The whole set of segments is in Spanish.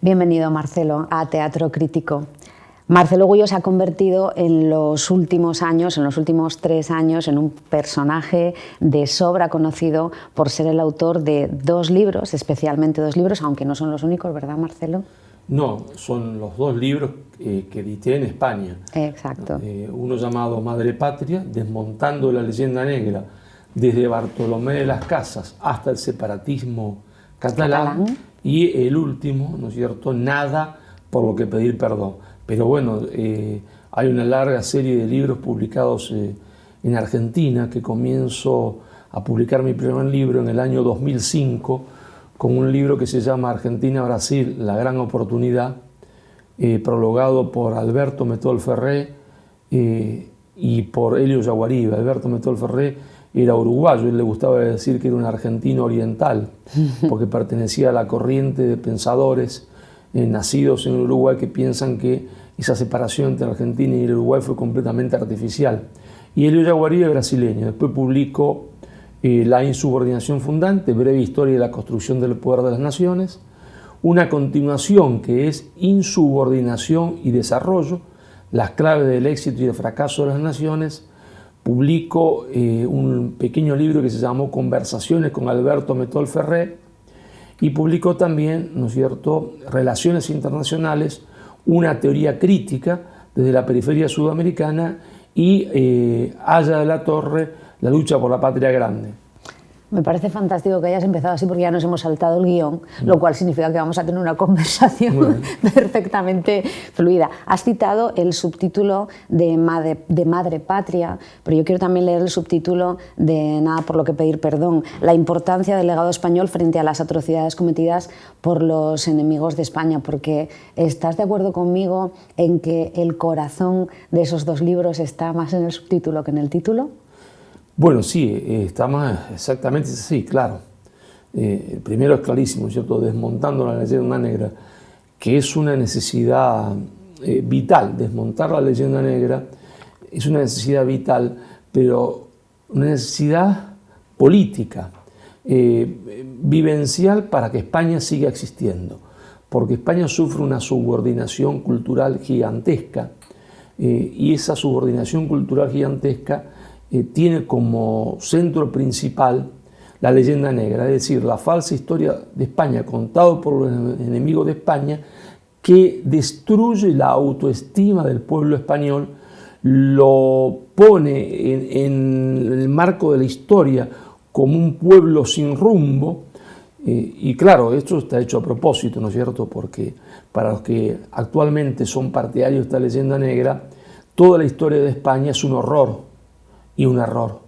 Bienvenido, Marcelo, a Teatro Crítico. Marcelo Gullo se ha convertido en los últimos años, en los últimos 3 años, en un personaje de sobra conocido por ser el autor de 2 libros, especialmente 2 libros, aunque no son los únicos, ¿verdad, Marcelo? No, son los 2 libros que edité en España. Exacto. Uno llamado Madre Patria, desmontando la leyenda negra desde Bartolomé de las Casas hasta el separatismo catalán. Y el último, ¿no es cierto?, Nada por lo que pedir perdón. Pero bueno, hay una larga serie de libros publicados en Argentina, que comienzo a publicar mi primer libro en el año 2005, con un libro que se llama Argentina-Brasil, la gran oportunidad, prologado por Alberto Metol Ferré y por Elio Yaguaribe. Alberto Metol Ferré era uruguayo, él le gustaba decir que era un argentino oriental, porque pertenecía a la corriente de pensadores nacidos en Uruguay que piensan que esa separación entre Argentina y el Uruguay fue completamente artificial. Y Elio Yaguaribe, brasileño. Después publicó La insubordinación fundante, breve historia de la construcción del poder de las naciones, una continuación que es Insubordinación y desarrollo, las claves del éxito y del fracaso de las naciones. Publicó un pequeño libro que se llamó Conversaciones con Alberto Metol Ferré, y publicó también, ¿no es cierto?, Relaciones Internacionales, una teoría crítica desde la periferia sudamericana, y Haya de la Torre, La lucha por la patria grande. Me parece fantástico que hayas empezado así, porque ya nos hemos saltado el guión, lo cual significa que vamos a tener una conversación perfectamente fluida. Has citado el subtítulo de Madre Patria, pero yo quiero también leer el subtítulo de Nada por lo que pedir perdón, la importancia del legado español frente a las atrocidades cometidas por los enemigos de España, porque ¿estás de acuerdo conmigo en que el corazón de esos 2 libros está más en el subtítulo que en el título? Bueno, sí, está más exactamente así, claro. El primero es clarísimo, ¿cierto? Desmontando la leyenda negra, que es una necesidad vital. Desmontar la leyenda negra es una necesidad vital, pero una necesidad política, vivencial, para que España siga existiendo. Porque España sufre una subordinación cultural gigantesca, y esa subordinación cultural gigantesca tiene como centro principal la leyenda negra, es decir, la falsa historia de España contado por los enemigos de España, que destruye la autoestima del pueblo español, lo pone en el marco de la historia como un pueblo sin rumbo. Y claro, esto está hecho a propósito, ¿no es cierto?, porque para los que actualmente son partidarios de esta leyenda negra, toda la historia de España es un horror y un error.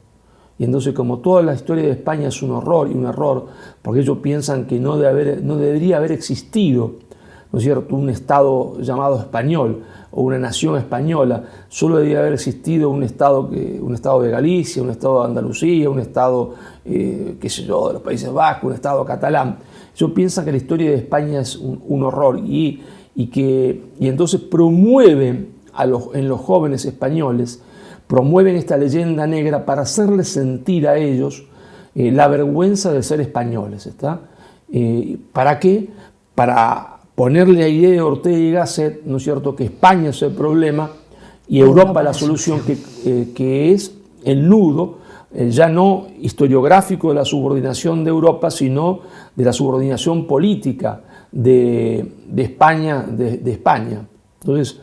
Y entonces, como toda la historia de España es un horror y un error, porque ellos piensan que no debería haber existido, ¿no es cierto?, un Estado llamado español o una nación española, solo debería haber existido un Estado de Galicia, un Estado de Andalucía, un Estado, qué sé yo, de los Países Bajos, un Estado catalán. Ellos piensan que la historia de España es un horror, y entonces promueven en los jóvenes españoles, promueven esta leyenda negra para hacerles sentir a ellos la vergüenza de ser españoles. ¿Está? ¿Para qué? Para ponerle a idea de Ortega y Gasset, ¿no es cierto?, que España es el problema y Europa la solución, que es el nudo, ya no historiográfico de la subordinación de Europa, sino de la subordinación política de España. Entonces,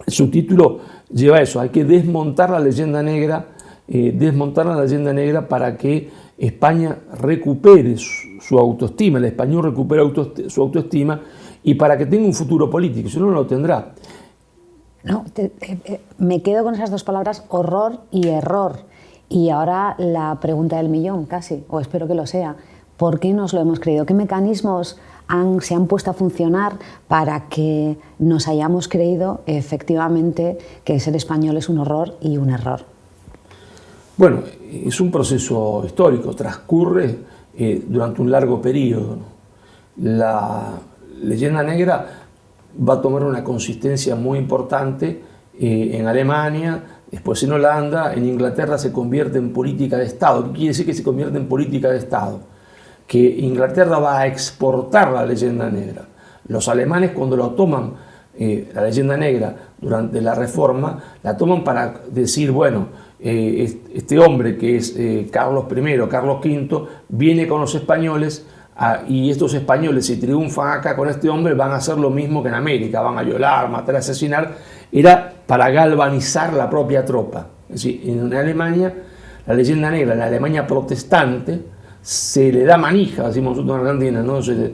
el subtítulo lleva eso: hay que desmontar la leyenda negra, para que España recupere su autoestima, el español recupere su autoestima, y para que tenga un futuro político, si no, no lo tendrá. No, me quedo con esas 2 palabras, horror y error. Y ahora la pregunta del millón, casi, o espero que lo sea: ¿por qué nos lo hemos creído? ¿Qué mecanismos se han puesto a funcionar para que nos hayamos creído efectivamente que ser español es un horror y un error? Bueno, es un proceso histórico, transcurre durante un largo periodo. La leyenda negra va a tomar una consistencia muy importante en Alemania, después en Holanda, en Inglaterra se convierte en política de Estado. ¿Qué quiere decir que se convierte en política de Estado? Que Inglaterra va a exportar la leyenda negra. Los alemanes, cuando lo toman, la leyenda negra, durante la Reforma, la toman para decir, bueno, este hombre que es Carlos I, Carlos V, viene con los españoles, y estos españoles, si triunfan acá con este hombre, van a hacer lo mismo que en América, van a violar, matar, asesinar. Era para galvanizar la propia tropa. Es decir, en Alemania, la leyenda negra, en la Alemania protestante, se le da manija, decimos nosotros en Argentina, ¿no? Se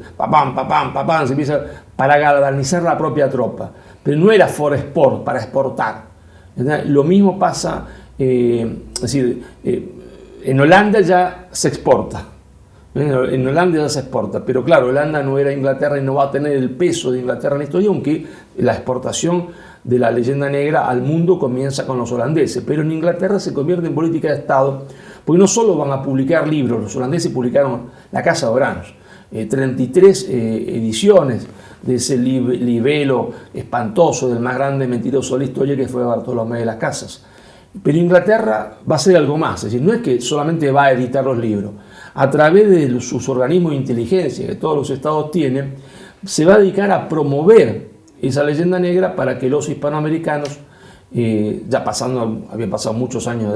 empieza para galvanizar la propia tropa. Pero no era for export, para exportar. Lo mismo pasa, es decir, en Holanda ya se exporta. En Holanda ya se exporta, pero claro, Holanda no era Inglaterra y no va a tener el peso de Inglaterra en la historia, aunque la exportación de la leyenda negra al mundo comienza con los holandeses, pero en Inglaterra se convierte en política de Estado, porque no solo van a publicar libros, los holandeses publicaron La Casa de Orange, 33 ediciones de ese libelo espantoso del más grande mentiroso de la historia, que fue Bartolomé de las Casas. Pero Inglaterra va a hacer algo más, es decir, no es que solamente va a editar los libros. A través de sus organismos de inteligencia que todos los estados tienen, se va a dedicar a promover esa leyenda negra para que los hispanoamericanos, habían pasado muchos años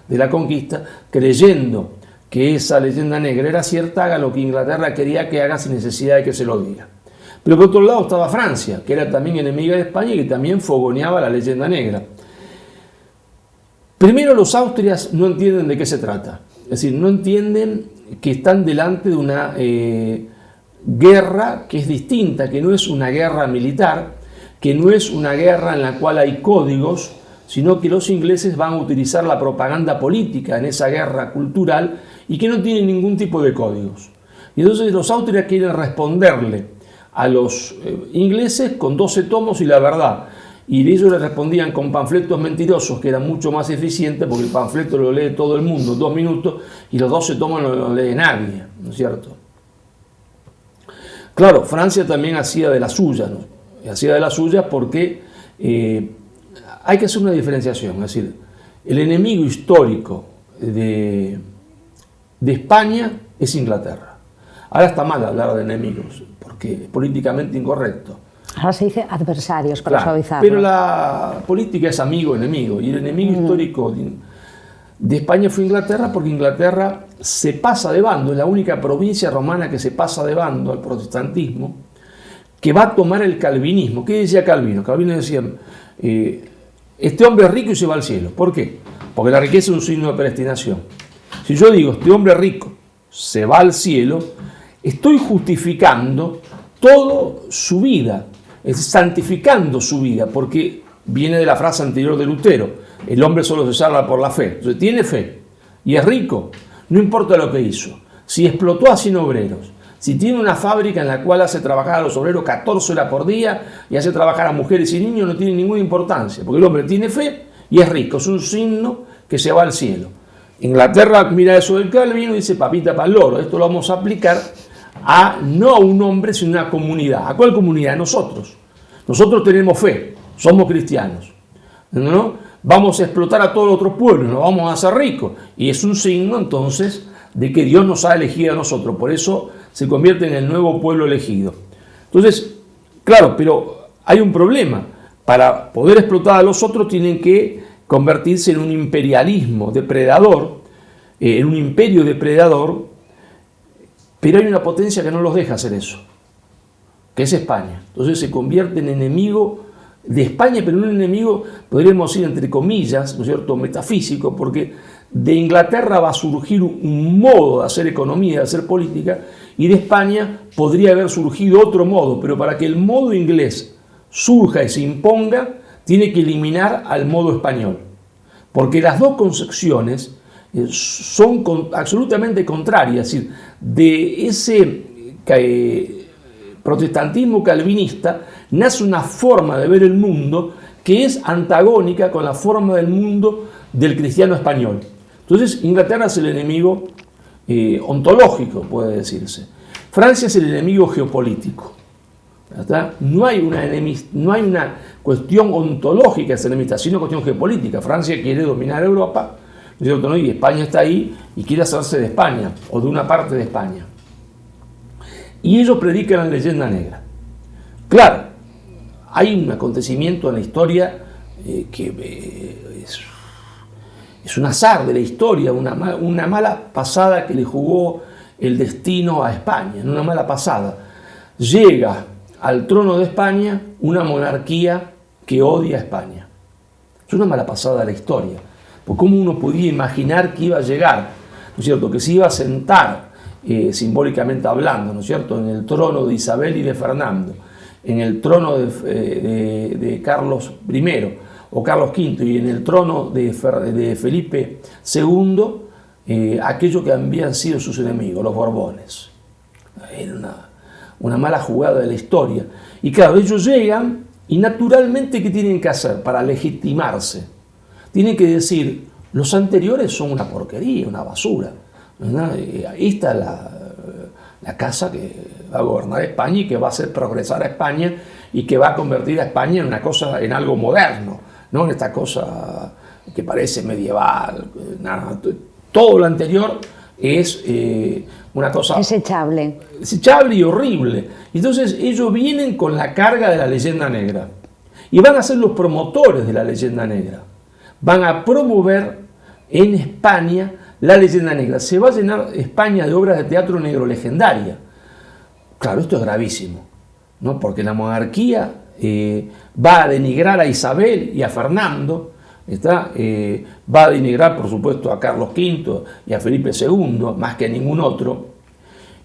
de la conquista, creyendo que esa leyenda negra era cierta, haga lo que Inglaterra quería que haga sin necesidad de que se lo diga. Pero por otro lado estaba Francia, que era también enemiga de España y que también fogoneaba la leyenda negra. Primero, los austrias no entienden de qué se trata. Es decir, no entienden que están delante de una guerra que es distinta, que no es una guerra militar, que no es una guerra en la cual hay códigos, sino que los ingleses van a utilizar la propaganda política en esa guerra cultural y que no tiene ningún tipo de códigos. Y entonces los austrias quieren responderle a los ingleses con 12 tomos y la verdad. Y ellos le respondían con panfletos mentirosos que eran mucho más eficientes, porque el panfleto lo lee todo el mundo en 2 minutos y los 12 tomos no lo lee nadie, ¿no es cierto? Claro, Francia también hacía de la suya, ¿no? Hacía de la suya porque hay que hacer una diferenciación, es decir, el enemigo histórico de España es Inglaterra. Ahora está mal hablar de enemigos, porque es políticamente incorrecto. Ahora se dice adversarios para suavizarlo. Pero la política es amigo-enemigo, y el enemigo histórico de España fue Inglaterra, porque Inglaterra se pasa de bando, es la única provincia romana que se pasa de bando al protestantismo, que va a tomar el calvinismo. ¿Qué decía Calvino? Calvino decía, este hombre es rico y se va al cielo. ¿Por qué? Porque la riqueza es un signo de predestinación. Si yo digo, este hombre rico se va al cielo, estoy justificando toda su vida, santificando su vida, porque viene de la frase anterior de Lutero, el hombre solo se salva por la fe. Entonces, tiene fe y es rico, no importa lo que hizo. Si explotó a 100 obreros, si tiene una fábrica en la cual hace trabajar a los obreros 14 horas por día y hace trabajar a mujeres y niños, no tiene ninguna importancia, porque el hombre tiene fe y es rico, es un signo que se va al cielo. Inglaterra mira eso del Calvino y dice, papita para el loro, esto lo vamos a aplicar no a un hombre, sino a una comunidad. ¿A cuál comunidad? Nosotros. Nosotros tenemos fe, somos cristianos, ¿no? Vamos a explotar a todos los otros pueblos, nos vamos a hacer ricos. Y es un signo, entonces, de que Dios nos ha elegido a nosotros. Por eso se convierte en el nuevo pueblo elegido. Entonces, claro, pero hay un problema. Para poder explotar a los otros tienen que convertirse en un imperialismo depredador, en un imperio depredador. Pero hay una potencia que no los deja hacer eso, que es España. Entonces se convierte en enemigo de España, pero un enemigo, podríamos decir, entre comillas, ¿no es cierto?, metafísico, porque de Inglaterra va a surgir un modo de hacer economía, de hacer política, y de España podría haber surgido otro modo, pero para que el modo inglés surja y se imponga, tiene que eliminar al modo español. Porque las dos concepciones son absolutamente contrarias. Es decir, de ese protestantismo calvinista nace una forma de ver el mundo que es antagónica con la forma del mundo del cristiano español. Entonces, Inglaterra es el enemigo ontológico, puede decirse. Francia es el enemigo geopolítico. ¿Verdad? No hay una cuestión ontológica esa enemistad, sino cuestión geopolítica. Francia quiere dominar Europa, ¿no es cierto? Y España está ahí y quiere hacerse de España o de una parte de España. Y ellos predican la leyenda negra. Claro, hay un acontecimiento en la historia que es un azar de la historia, una mala pasada que le jugó el destino a España, una mala pasada. Llega al trono de España una monarquía que odia a España. Es una mala pasada de la historia. Porque ¿cómo uno podía imaginar que iba a llegar, ¿no es cierto?, que se iba a sentar, simbólicamente hablando, ¿no es cierto?, en el trono de Isabel y de Fernando, en el trono de Carlos I o Carlos V y en el trono de Felipe II, aquellos que habían sido sus enemigos, los Borbones. Era una mala jugada de la historia. Y claro, ellos llegan y naturalmente, ¿qué tienen que hacer para legitimarse? Tienen que decir, los anteriores son una porquería, una basura. Esta es la casa que va a gobernar España y que va a hacer progresar a España y que va a convertir a España en una cosa, en algo moderno, no en esta cosa que parece medieval. Nada, todo lo anterior es una cosa desechable y horrible. Entonces ellos vienen con la carga de la leyenda negra y van a ser los promotores de la leyenda negra. Van a promover en España la leyenda negra. Se va a llenar España de obras de teatro negro legendaria. Claro, esto es gravísimo, ¿no? Porque la monarquía va a denigrar a Isabel y a Fernando, va a denigrar, por supuesto, a Carlos V y a Felipe II, más que a ningún otro,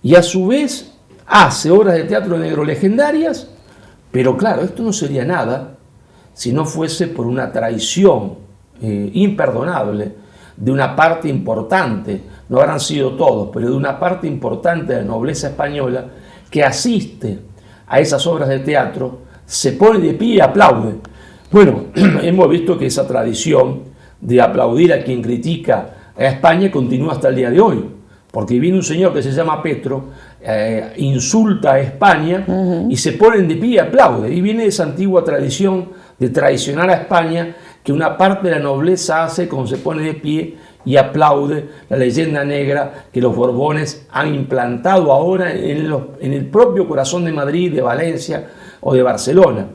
y a su vez hace obras de teatro negro legendarias, pero claro, esto no sería nada si no fuese por una traición imperdonable de una parte importante, no habrán sido todos, pero de una parte importante de la nobleza española que asiste a esas obras de teatro, se pone de pie y aplaude. Bueno, hemos visto que esa tradición de aplaudir a quien critica a España continúa hasta el día de hoy, porque viene un señor que se llama Petro, insulta a España y se ponen de pie y aplaude, y viene esa antigua tradición de traicionar a España que una parte de la nobleza hace cuando se pone de pie y aplaude la leyenda negra que los Borbones han implantado ahora en el propio corazón de Madrid, de Valencia o de Barcelona.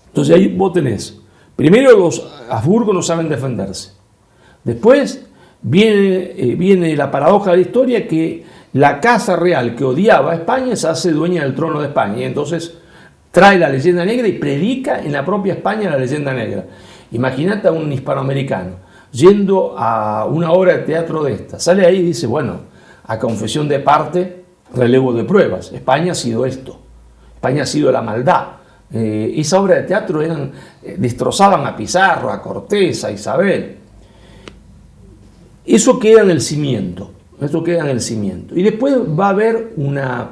Entonces ahí vos tenés, primero los Habsburgos no saben defenderse, después viene la paradoja de la historia que la casa real que odiaba a España se hace dueña del trono de España y entonces trae la leyenda negra y predica en la propia España la leyenda negra. Imagínate a un hispanoamericano yendo a una obra de teatro de esta, sale ahí y dice, bueno, a confesión de parte, relevo de pruebas, España ha sido esto, España ha sido la maldad. Esa obra de teatro destrozaban a Pizarro, a Cortés, a Isabel. Eso queda en el cimiento, Y después va a haber una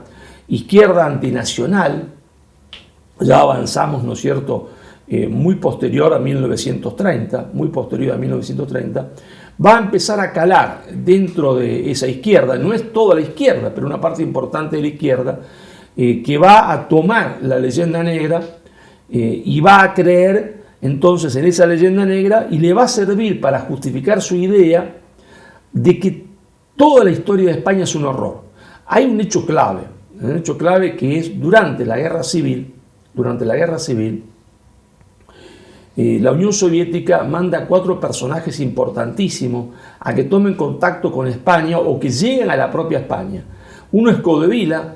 izquierda antinacional, ya avanzamos, ¿no es cierto?, muy posterior a 1930, va a empezar a calar dentro de esa izquierda, no es toda la izquierda, pero una parte importante de la izquierda, que va a tomar la leyenda negra y va a creer entonces en esa leyenda negra y le va a servir para justificar su idea de que toda la historia de España es un horror. Hay un hecho clave que es durante la Guerra Civil, la Unión Soviética manda a 4 personajes importantísimos a que tomen contacto con España o que lleguen a la propia España. Uno es Codevilla,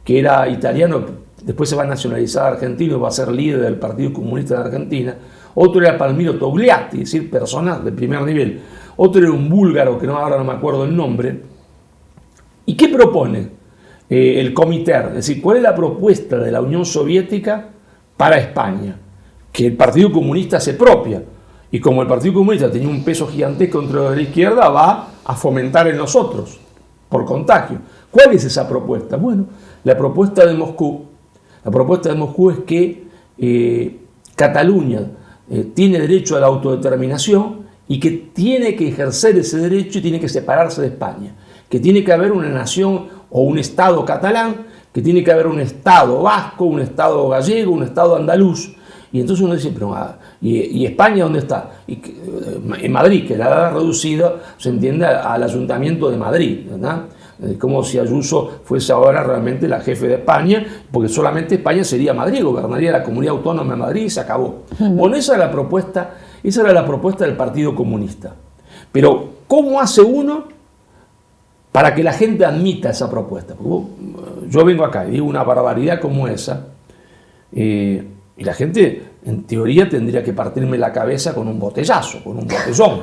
que era italiano, después se va a nacionalizar argentino, va a ser líder del Partido Comunista de Argentina. Otro era Palmiro Togliatti, es decir, personas de primer nivel. Otro era un búlgaro, que ahora no me acuerdo el nombre. ¿Y qué propone el Comiter? Es decir, ¿cuál es la propuesta de la Unión Soviética para España? Que el Partido Comunista se propia. Y como el Partido Comunista tenía un peso gigantesco contra la izquierda, va a fomentar en nosotros, por contagio. ¿Cuál es esa propuesta? Bueno, la propuesta de Moscú es que Cataluña tiene derecho a la autodeterminación y que tiene que ejercer ese derecho y tiene que separarse de España, que tiene que haber una nación o un Estado catalán, que tiene que haber un Estado vasco, un Estado gallego, un Estado andaluz. Y entonces uno dice, pero ¿y España dónde está? En Madrid, que la ha reducido, se entiende, al Ayuntamiento de Madrid, ¿verdad? como si Ayuso fuese ahora realmente la jefe de España, porque solamente España sería Madrid, gobernaría la comunidad autónoma de Madrid y se acabó. Bueno, esa era la propuesta del Partido Comunista. Pero, ¿cómo hace uno para que la gente admita esa propuesta? Porque yo vengo acá y digo una barbaridad como esa, y la gente, en teoría, tendría que partirme la cabeza con un botellazo, con un botellón,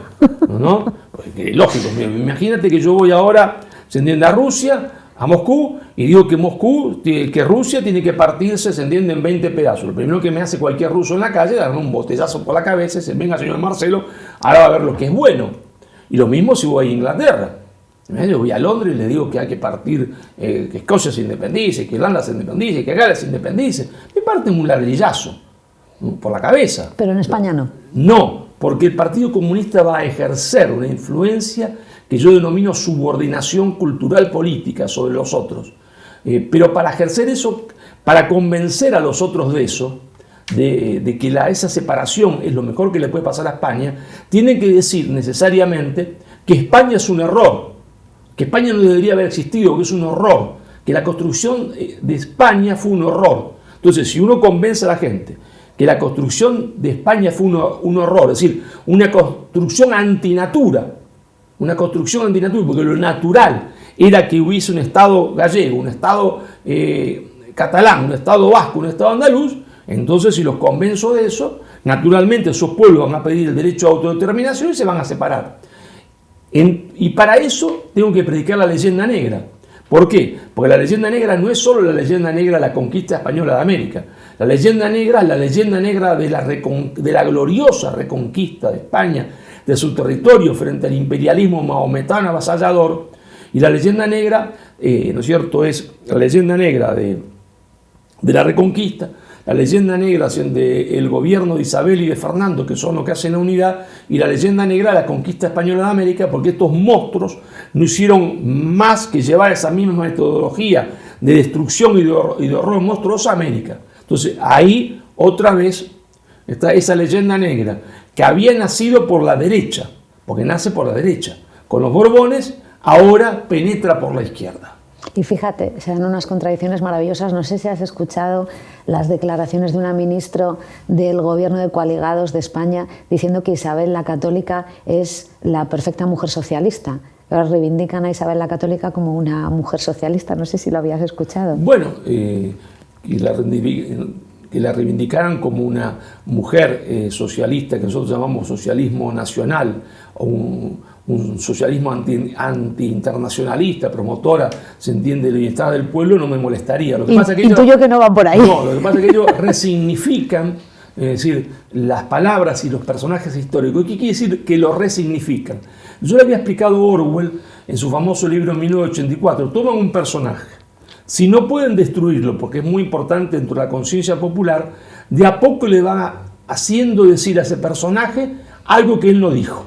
¿no? Porque, lógico, imagínate que yo voy ahora, se entiende, a Rusia, a Moscú, y digo que Rusia tiene que partirse, se entiende, en 20 pedazos. Lo primero que me hace cualquier ruso en la calle es darme un botellazo por la cabeza y dice, venga, señor Marcelo, ahora va a ver lo que es bueno. Y lo mismo si voy a Inglaterra. Yo voy a Londres y le digo que hay que partir, que Escocia se independice, que Irlanda se independice, que Gales se independice. Me parten un ladrillazo, ¿no?, por la cabeza. Pero en España no. No, porque el Partido Comunista va a ejercer una influencia que yo denomino subordinación cultural política sobre los otros. Pero para ejercer eso, para convencer a los otros de eso, de que esa separación es lo mejor que le puede pasar a España, tienen que decir necesariamente que España es un error, que España no debería haber existido, que es un horror, que la construcción de España fue un horror. Entonces, si uno convence a la gente que la construcción de España fue un horror, es decir, una construcción antinatura, porque lo natural era que hubiese un Estado gallego, un Estado catalán, un Estado vasco, un Estado andaluz, entonces si los convenzo de eso, naturalmente esos pueblos van a pedir el derecho a autodeterminación y se van a separar. Y para eso tengo que predicar la leyenda negra. ¿Por qué? Porque la leyenda negra no es solo la leyenda negra de la conquista española de América. La leyenda negra es la leyenda negra de la gloriosa reconquista de España, de su territorio frente al imperialismo maometano avasallador. Y la leyenda negra, ¿no es cierto?, es la leyenda negra de la reconquista, la leyenda negra del gobierno de Isabel y de Fernando, que son los que hacen la unidad, y la leyenda negra de la conquista española de América, porque estos monstruos no hicieron más que llevar esa misma metodología de destrucción y de horror monstruosa a América. Entonces ahí otra vez está esa leyenda negra que había nacido por la derecha, porque nace por la derecha. Con los Borbones ahora penetra por la izquierda. Y fíjate, se dan unas contradicciones maravillosas. No sé si has escuchado las declaraciones de una ministra del gobierno de coaligados de España diciendo que Isabel la Católica es la perfecta mujer socialista. Ahora reivindican a Isabel la Católica como una mujer socialista. No sé si lo habías escuchado. Bueno, que la reivindicaran como una mujer socialista, que nosotros llamamos socialismo nacional, o un socialismo anti-internacionalista, promotora, se entiende, del bienestar del pueblo, no me molestaría. Lo que pasa es que intuyo que no van por ahí. No, lo que pasa es que ellos resignifican, es decir, las palabras y los personajes históricos. ¿Qué quiere decir que lo resignifican? Yo le había explicado a Orwell en su famoso libro 1984, toman un personaje, si no pueden destruirlo, porque es muy importante dentro de la conciencia popular, de a poco le van haciendo decir a ese personaje algo que él no dijo.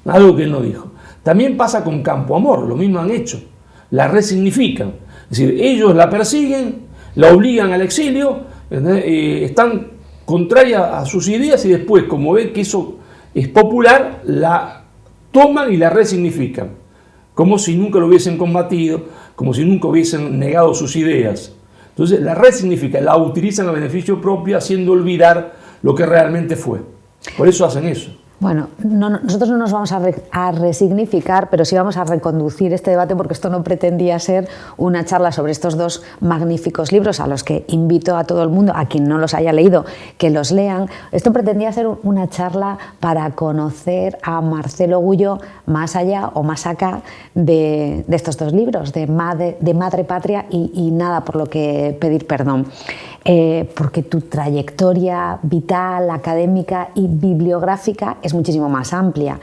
Algo que él no dijo. También pasa con Campo Amor, lo mismo han hecho. La resignifican. Es decir, ellos la persiguen, la obligan al exilio, están contrarias a sus ideas y después, como ven que eso es popular, la toman y la resignifican. Como si nunca lo hubiesen combatido, como si nunca hubiesen negado sus ideas. Entonces la resignifican, la utilizan a beneficio propio, haciendo olvidar lo que realmente fue. Por eso hacen eso. Bueno, nosotros no nos vamos a resignificar, pero sí vamos a reconducir este debate, porque esto no pretendía ser una charla sobre estos dos magníficos libros, a los que invito a todo el mundo, a quien no los haya leído, que los lean. Esto pretendía ser una charla para conocer a Marcelo Gullo más allá o más acá de estos dos libros, de Madre Patria y Nada por lo que pedir perdón. Porque tu trayectoria vital, académica y bibliográfica es muchísimo más amplia.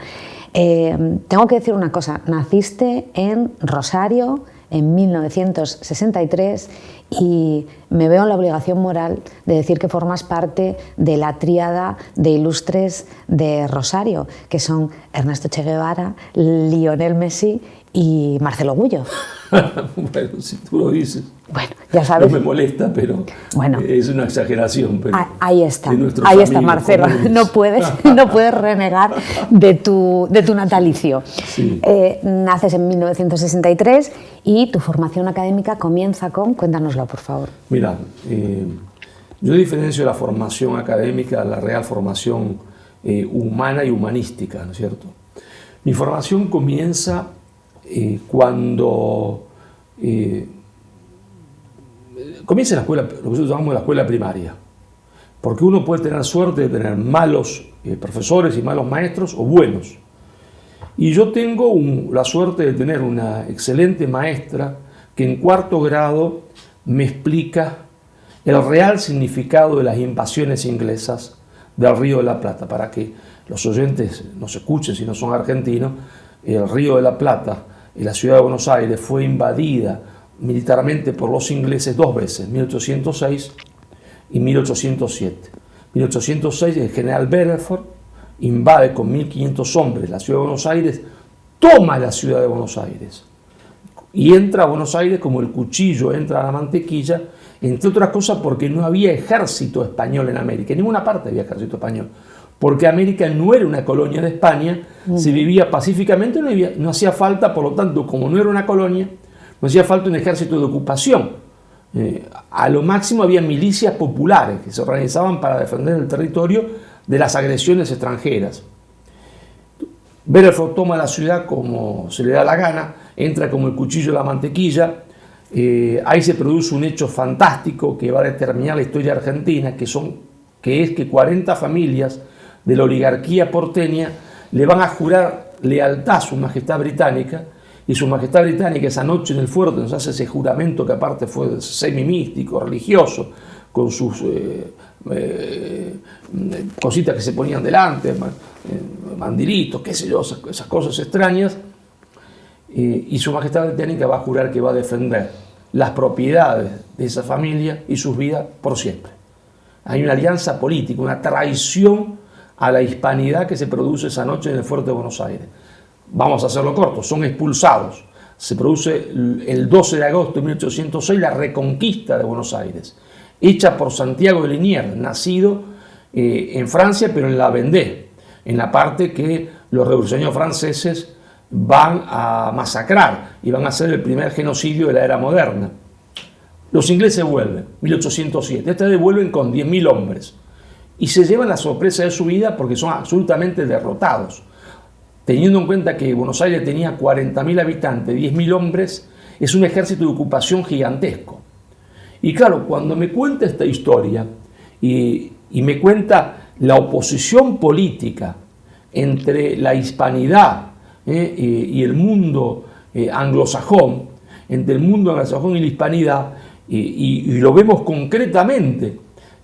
Tengo que decir una cosa, naciste en Rosario en 1963 y me veo en la obligación moral de decir que formas parte de la tríada de ilustres de Rosario, que son Ernesto Che Guevara, Lionel Messi y Marcelo Gullo. Bueno, si tú lo dices. Bueno, ya sabes. No me molesta, pero bueno, es una exageración. Pero ahí está, Marcelo. No puedes renegar de tu natalicio. Sí. Naces en 1963 y tu formación académica comienza con, cuéntanoslo por favor. Mira, yo diferencio la formación académica de la real formación humana y humanística, ¿no es cierto? Mi formación comienza cuando comienza la escuela, lo que nosotros llamamos la escuela primaria, porque uno puede tener suerte de tener malos profesores y malos maestros o buenos. Y yo tengo la suerte de tener una excelente maestra que en 4º grado me explica el real significado de las invasiones inglesas del Río de la Plata. Para que los oyentes nos escuchen si no son argentinos, el Río de la Plata y la ciudad de Buenos Aires fue invadida militarmente por los ingleses 2 veces, 1806 y 1807. 1806 el general Bedford invade con 1.500 hombres la ciudad de Buenos Aires, toma la ciudad de Buenos Aires y entra a Buenos Aires como el cuchillo entra a la mantequilla, entre otras cosas porque no había ejército español en América, en ninguna parte había ejército español, porque América no era una colonia de España, se vivía pacíficamente, no hacía falta, por lo tanto, como no era una colonia, no hacía falta un ejército de ocupación. A lo máximo había milicias populares que se organizaban para defender el territorio de las agresiones extranjeras. Bedford toma la ciudad como se le da la gana, entra como el cuchillo de la mantequilla. Ahí se produce un hecho fantástico que va a determinar la historia argentina, que es que 40 familias de la oligarquía porteña le van a jurar lealtad a su majestad británica, y su majestad británica esa noche en el fuerte nos hace ese juramento que aparte fue semimístico, religioso, con sus cositas que se ponían delante, mandilitos, qué sé yo, esas cosas extrañas, y su majestad británica va a jurar que va a defender las propiedades de esa familia y sus vidas por siempre. Hay una alianza política, una traición a la hispanidad que se produce esa noche en el fuerte de Buenos Aires. Vamos a hacerlo corto, son expulsados. Se produce el 12 de agosto de 1806 la reconquista de Buenos Aires, hecha por Santiago de Liniers, nacido en Francia, pero en la Vendée, en la parte que los revolucionarios franceses van a masacrar y van a hacer el primer genocidio de la era moderna. Los ingleses vuelven, 1807, esta vez vuelven con 10.000 hombres y se llevan la sorpresa de su vida porque son absolutamente derrotados. Teniendo en cuenta que Buenos Aires tenía 40.000 habitantes, 10.000 hombres, es un ejército de ocupación gigantesco. Y claro, cuando me cuenta esta historia y me cuenta la oposición política entre la hispanidad y el mundo anglosajón, entre el mundo anglosajón y la hispanidad, y lo vemos concretamente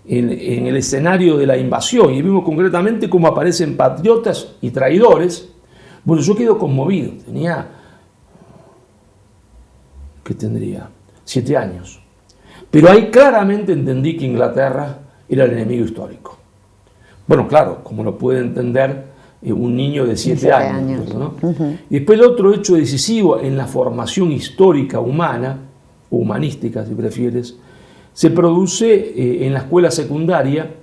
en el escenario de la invasión, y vemos concretamente cómo aparecen patriotas y traidores. Bueno, yo quedo conmovido. ¿Qué tendría? 7 años. Pero ahí claramente entendí que Inglaterra era el enemigo histórico. Bueno, claro, como lo puede entender un niño de 7 años. ¿No? Y después el otro hecho decisivo en la formación histórica humana, o humanística si prefieres, se produce en la escuela secundaria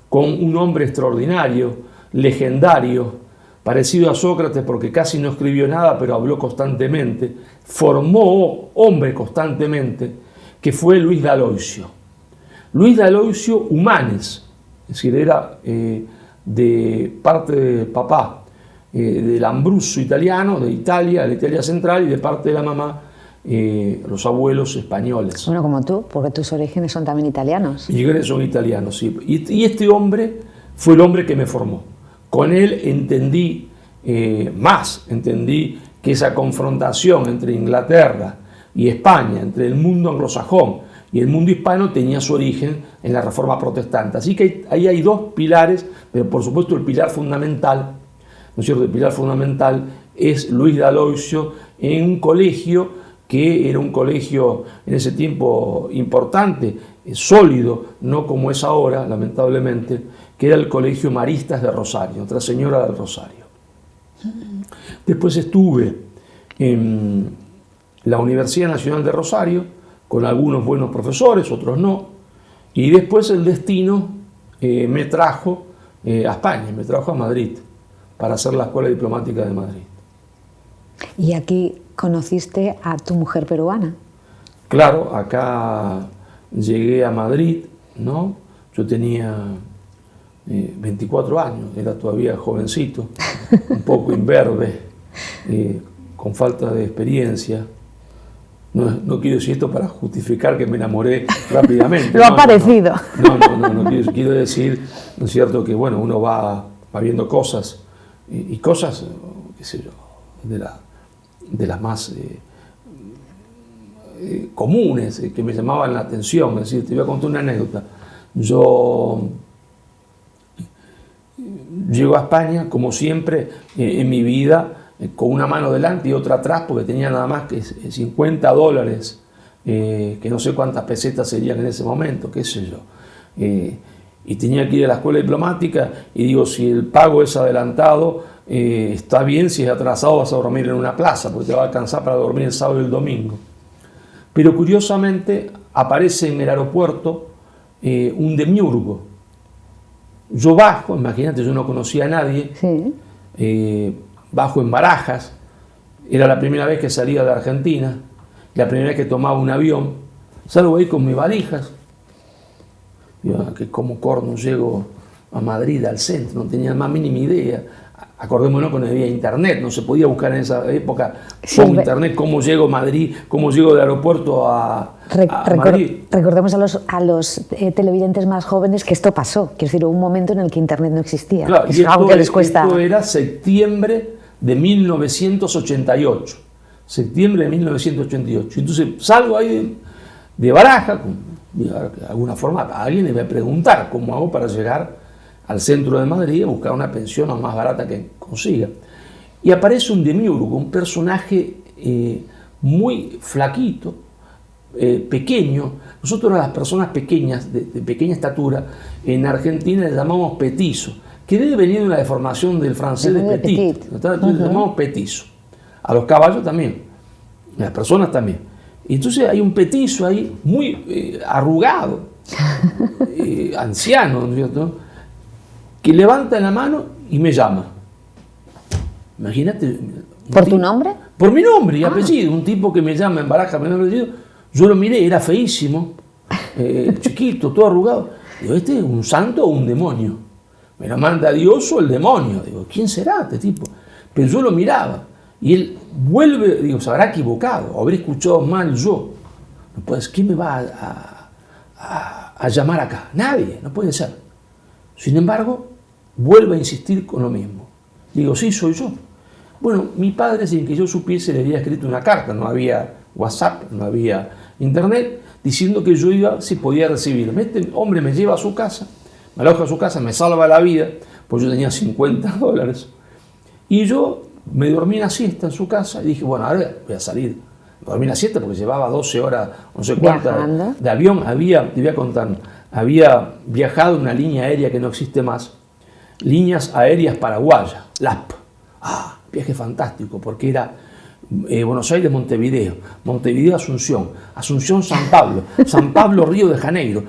con un hombre extraordinario, legendario, parecido a Sócrates porque casi no escribió nada, pero habló constantemente, formó hombre constantemente, que fue Luis D'Aloisio. Luis D'Aloisio Humanes, es decir, era de parte de papá, del Abruzzo italiano, de Italia, la Italia central, y de parte de la mamá, los abuelos españoles. Bueno, como tú, porque tus orígenes son también italianos. Mis orígenes son italianos, sí. Y este hombre fue el hombre que me formó. Con él entendí entendí que esa confrontación entre Inglaterra y España, entre el mundo anglosajón y el mundo hispano, tenía su origen en la Reforma Protestante. Así que ahí hay 2 pilares, pero por supuesto el pilar fundamental, ¿no es cierto? El pilar fundamental es Luis D'Aloisio en un colegio que era un colegio en ese tiempo importante, sólido, no como es ahora, lamentablemente, que era el Colegio Maristas de Rosario, Nuestra Señora del Rosario. Después estuve en la Universidad Nacional de Rosario, con algunos buenos profesores, otros no, y después el destino me trajo a España, me trajo a Madrid, para hacer la Escuela Diplomática de Madrid. ¿Y aquí conociste a tu mujer peruana? Claro, acá llegué a Madrid, ¿no? Yo tenía 24 años, era todavía jovencito, un poco imberbe, con falta de experiencia. No quiero decir esto para justificar que me enamoré rápidamente. Lo ha parecido. No quiero decir, ¿no es cierto?, que bueno, uno va viendo cosas, y cosas, qué sé yo, de las más comunes, que me llamaban la atención. Es decir, te voy a contar una anécdota. Yo llego a España, como siempre, en mi vida, con una mano delante y otra atrás, porque tenía nada más que $50, que no sé cuántas pesetas serían en ese momento, qué sé yo. Y tenía que ir a la escuela diplomática, y digo, si el pago es adelantado, está bien, si es atrasado vas a dormir en una plaza, porque te va a alcanzar para dormir el sábado y el domingo. Pero curiosamente aparece en el aeropuerto un demiurgo. Yo bajo, imagínate, yo no conocía a nadie, sí. Bajo en Barajas, era la primera vez que salía de Argentina, la primera vez que tomaba un avión, salgo ahí con mis valijas, yo, que como corno llego a Madrid, al centro, no tenía más mínima idea. Acordémonos que no había internet, no se podía buscar en esa época con internet cómo llego a Madrid, cómo llego del aeropuerto a Madrid. Recordemos a los televidentes más jóvenes que esto pasó, quiero decir, hubo un momento en el que internet no existía. Claro, y algo que les cuesta. Esto era septiembre de 1988. Septiembre de 1988. Entonces salgo ahí de Barajas, de alguna forma alguien me va a preguntar cómo hago para llegar al centro de Madrid a buscar una pensión lo más barata que consiga. Y aparece un demiurgo, un personaje muy flaquito, pequeño. Nosotros a las personas pequeñas, de pequeña estatura, en Argentina le llamamos petizo, que debe venir de una deformación del francés de petit. Entonces le llamamos petizo. A los caballos también, a las personas también. Y entonces hay un petizo ahí muy arrugado, anciano, ¿no es cierto?, que levanta la mano y me llama. Imagínate. ¿Por tu nombre? Por mi nombre y apellido. Un tipo que me llama en Barajas, mi nombre y apellido. Yo lo miré, era feísimo, chiquito, todo arrugado. Digo, ¿este es un santo o un demonio? ¿Me lo manda Dios o el demonio? Digo, ¿quién será este tipo? Pero yo lo miraba y él vuelve, digo, se habrá equivocado, o habré escuchado mal yo. No puede ser, ¿quién me va a llamar acá? Nadie, no puede ser. Sin embargo, vuelve a insistir con lo mismo. Digo, sí, soy yo. Bueno, mi padre, sin que yo supiese, le había escrito una carta, no había WhatsApp, no había internet, diciendo que yo iba, si podía recibirme. Este hombre me lleva a su casa, me aloja a su casa, me salva la vida, pues yo tenía $50. Y yo me dormí una siesta en su casa y dije, bueno, ahora voy a salir. Dormí una siesta porque llevaba 12 horas, no sé cuántas, de avión. Te voy a contar, había viajado en una línea aérea que no existe más, Líneas Aéreas Paraguayas, LAP. Viaje fantástico, porque era Buenos Aires, Montevideo, Montevideo, Asunción, Asunción, San Pablo, San Pablo, Río de Janeiro,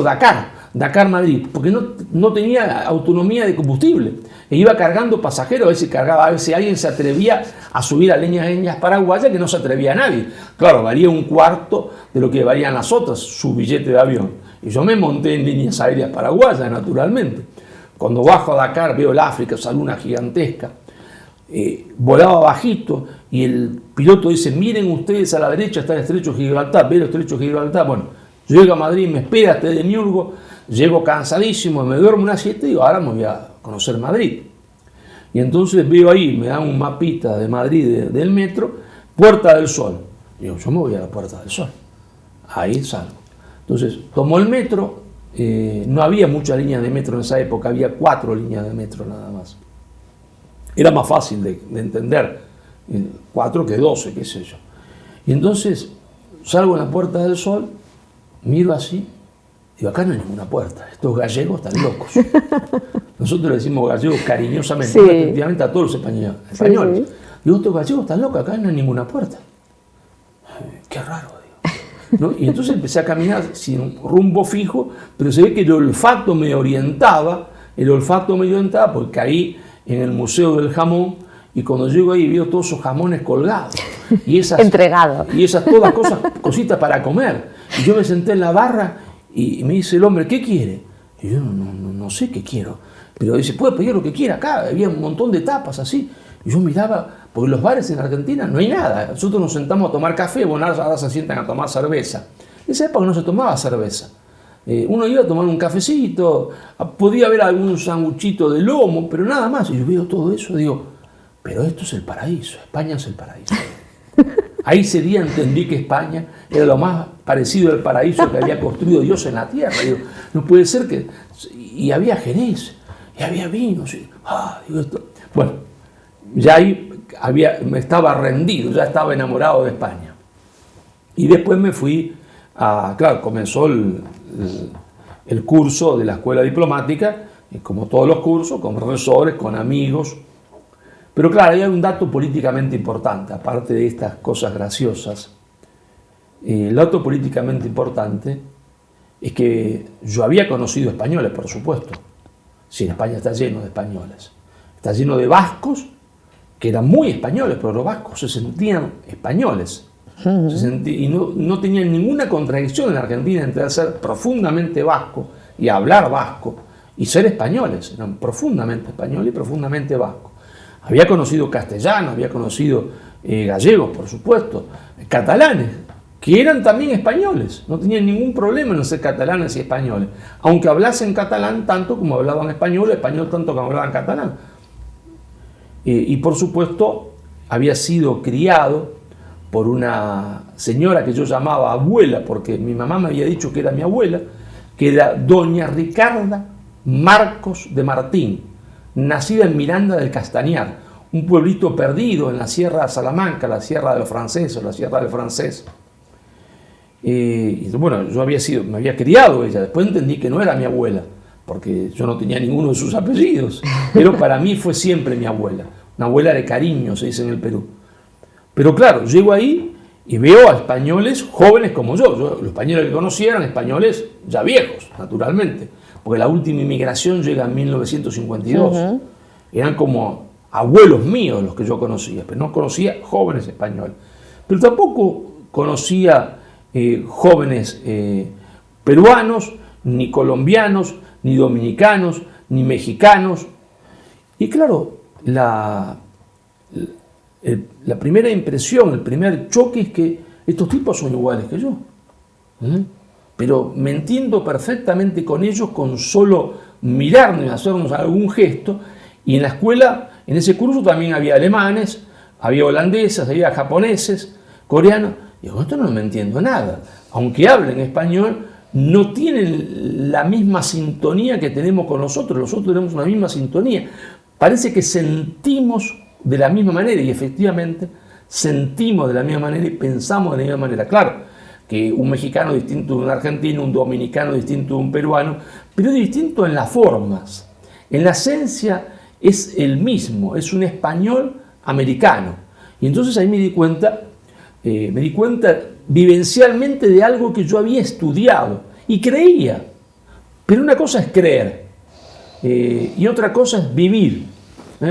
Dakar, Madrid, porque no tenía autonomía de combustible. E iba cargando pasajeros, a veces alguien se atrevía a subir a Líneas Aéreas Paraguayas, que no se atrevía a nadie. Claro, valía un cuarto de lo que valían las otras, su billete de avión. Y yo me monté en Líneas Aéreas Paraguayas, naturalmente. Cuando bajo a Dakar veo el África, esa luna gigantesca. Volaba bajito y el piloto dice, miren ustedes a la derecha está el estrecho de Gibraltar, ve el estrecho de Gibraltar. Bueno, llego a Madrid, me espera este demiurgo, llego cansadísimo, me duermo una siesta y digo, ahora me voy a conocer Madrid. Y entonces veo ahí, me dan un mapita de Madrid del metro, Puerta del Sol. Digo, yo me voy a la Puerta del Sol. Ahí salgo. Entonces, tomo el metro, no había muchas líneas de metro en esa época, había 4 líneas de metro nada más. Era más fácil de entender, 4 que 12, qué sé yo. Y entonces salgo en la Puerta del Sol, miro así, digo, acá no hay ninguna puerta, estos gallegos están locos. Nosotros le decimos gallegos cariñosamente, efectivamente a todos los españoles. Sí. Digo, estos gallegos están locos, acá no hay ninguna puerta. Qué raro, digo. ¿No? Y entonces empecé a caminar sin rumbo fijo, pero se ve que el olfato me orientaba porque caí en el Museo del Jamón, y cuando llego ahí veo todos esos jamones colgados. Y esas, entregado. Y esas todas cositas para comer. Y yo me senté en la barra y me dice el hombre, ¿qué quiere? Y yo no sé qué quiero. Pero dice, puede pedir lo que quiera acá. Había un montón de tapas así. Y yo miraba, porque en los bares en Argentina no hay nada. Nosotros nos sentamos a tomar café, bueno, ahora se sientan a tomar cerveza. En esa época no se tomaba cerveza. Uno iba a tomar un cafecito, podía haber algún sanguchito de lomo, pero nada más. Y yo veo todo eso, digo, pero esto es el paraíso, España es el paraíso. Ahí ese día entendí que España era lo más parecido al paraíso que había construido Dios en la tierra. Digo, no puede ser que... Y había jerez, y había vinos. Digo esto. Bueno, ya ahí me estaba rendido, ya estaba enamorado de España. Y después me fui claro, comenzó el curso de la escuela diplomática, como todos los cursos, con profesores, con amigos. Pero claro, hay un dato políticamente importante, aparte de estas cosas graciosas. El dato políticamente importante es que yo había conocido españoles, por supuesto. Sí, en España está lleno de españoles. Está lleno de vascos, que eran muy españoles, pero los vascos se sentían españoles. Y no tenían ninguna contradicción en Argentina entre ser profundamente vasco y hablar vasco y ser españoles. Eran profundamente españoles y profundamente vascos. Había conocido castellanos, había conocido gallegos, por supuesto, catalanes, que eran también españoles. No tenían ningún problema en ser catalanes y españoles, aunque hablasen catalán tanto como hablaban español tanto como hablaban catalán. Y por supuesto, había sido criado por una señora que yo llamaba abuela, porque mi mamá me había dicho que era mi abuela, que era doña Ricarda Marcos de Martín, nacida en Miranda del Castañar, un pueblito perdido en la Sierra de Salamanca, la Sierra de los Franceses, la Sierra del Francés. Y bueno, me había criado ella, después entendí que no era mi abuela, porque yo no tenía ninguno de sus apellidos, pero para mí fue siempre mi abuela, una abuela de cariño, se dice en el Perú. Pero claro, llego ahí y veo a españoles jóvenes como yo. Los españoles que conocí eran españoles ya viejos, naturalmente, porque la última inmigración llega en 1952. Eran como abuelos míos los que yo conocía, pero no conocía jóvenes españoles. Pero tampoco conocía jóvenes peruanos, ni colombianos, ni dominicanos, ni mexicanos. Y claro, la primera impresión, el primer choque es que estos tipos son iguales que yo. Pero me entiendo perfectamente con ellos con solo mirarnos y hacernos algún gesto. Y en la escuela, en ese curso también había alemanes, había holandeses, había japoneses, coreanos. Y con esto no me entiendo nada. Aunque hablen español, no tienen la misma sintonía que tenemos con nosotros. Nosotros tenemos una misma sintonía. Parece que sentimos de la misma manera, y efectivamente sentimos de la misma manera y pensamos de la misma manera. Claro, que un mexicano distinto de un argentino, un dominicano distinto de un peruano, pero distinto en las formas. En la esencia es el mismo, es un español americano. Y entonces ahí me di cuenta vivencialmente de algo que yo había estudiado y creía. Pero una cosa es creer y otra cosa es vivir.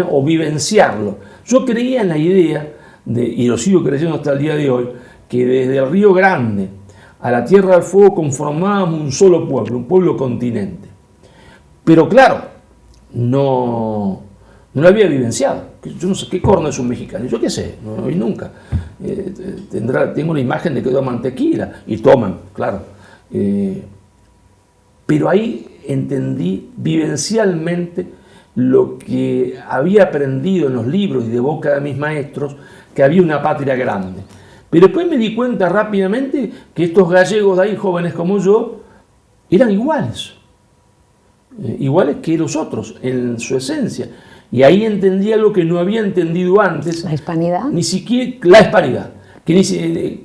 O vivenciarlo. Yo creía en la idea, y lo sigo creyendo hasta el día de hoy, que desde el Río Grande a la Tierra del Fuego conformábamos un solo pueblo, un pueblo continente. Pero claro, no lo había vivenciado. Yo no sé qué corno es un mexicano, yo qué sé, no lo vi nunca. Tengo una imagen de que toman tequila, y toman, claro. Pero ahí entendí vivencialmente lo que había aprendido en los libros y de boca de mis maestros, que había una patria grande. Pero después me di cuenta rápidamente que estos gallegos de ahí, jóvenes como yo, eran iguales que los otros en su esencia. Y ahí entendí algo que no había entendido antes. ¿La hispanidad? Ni siquiera la hispanidad.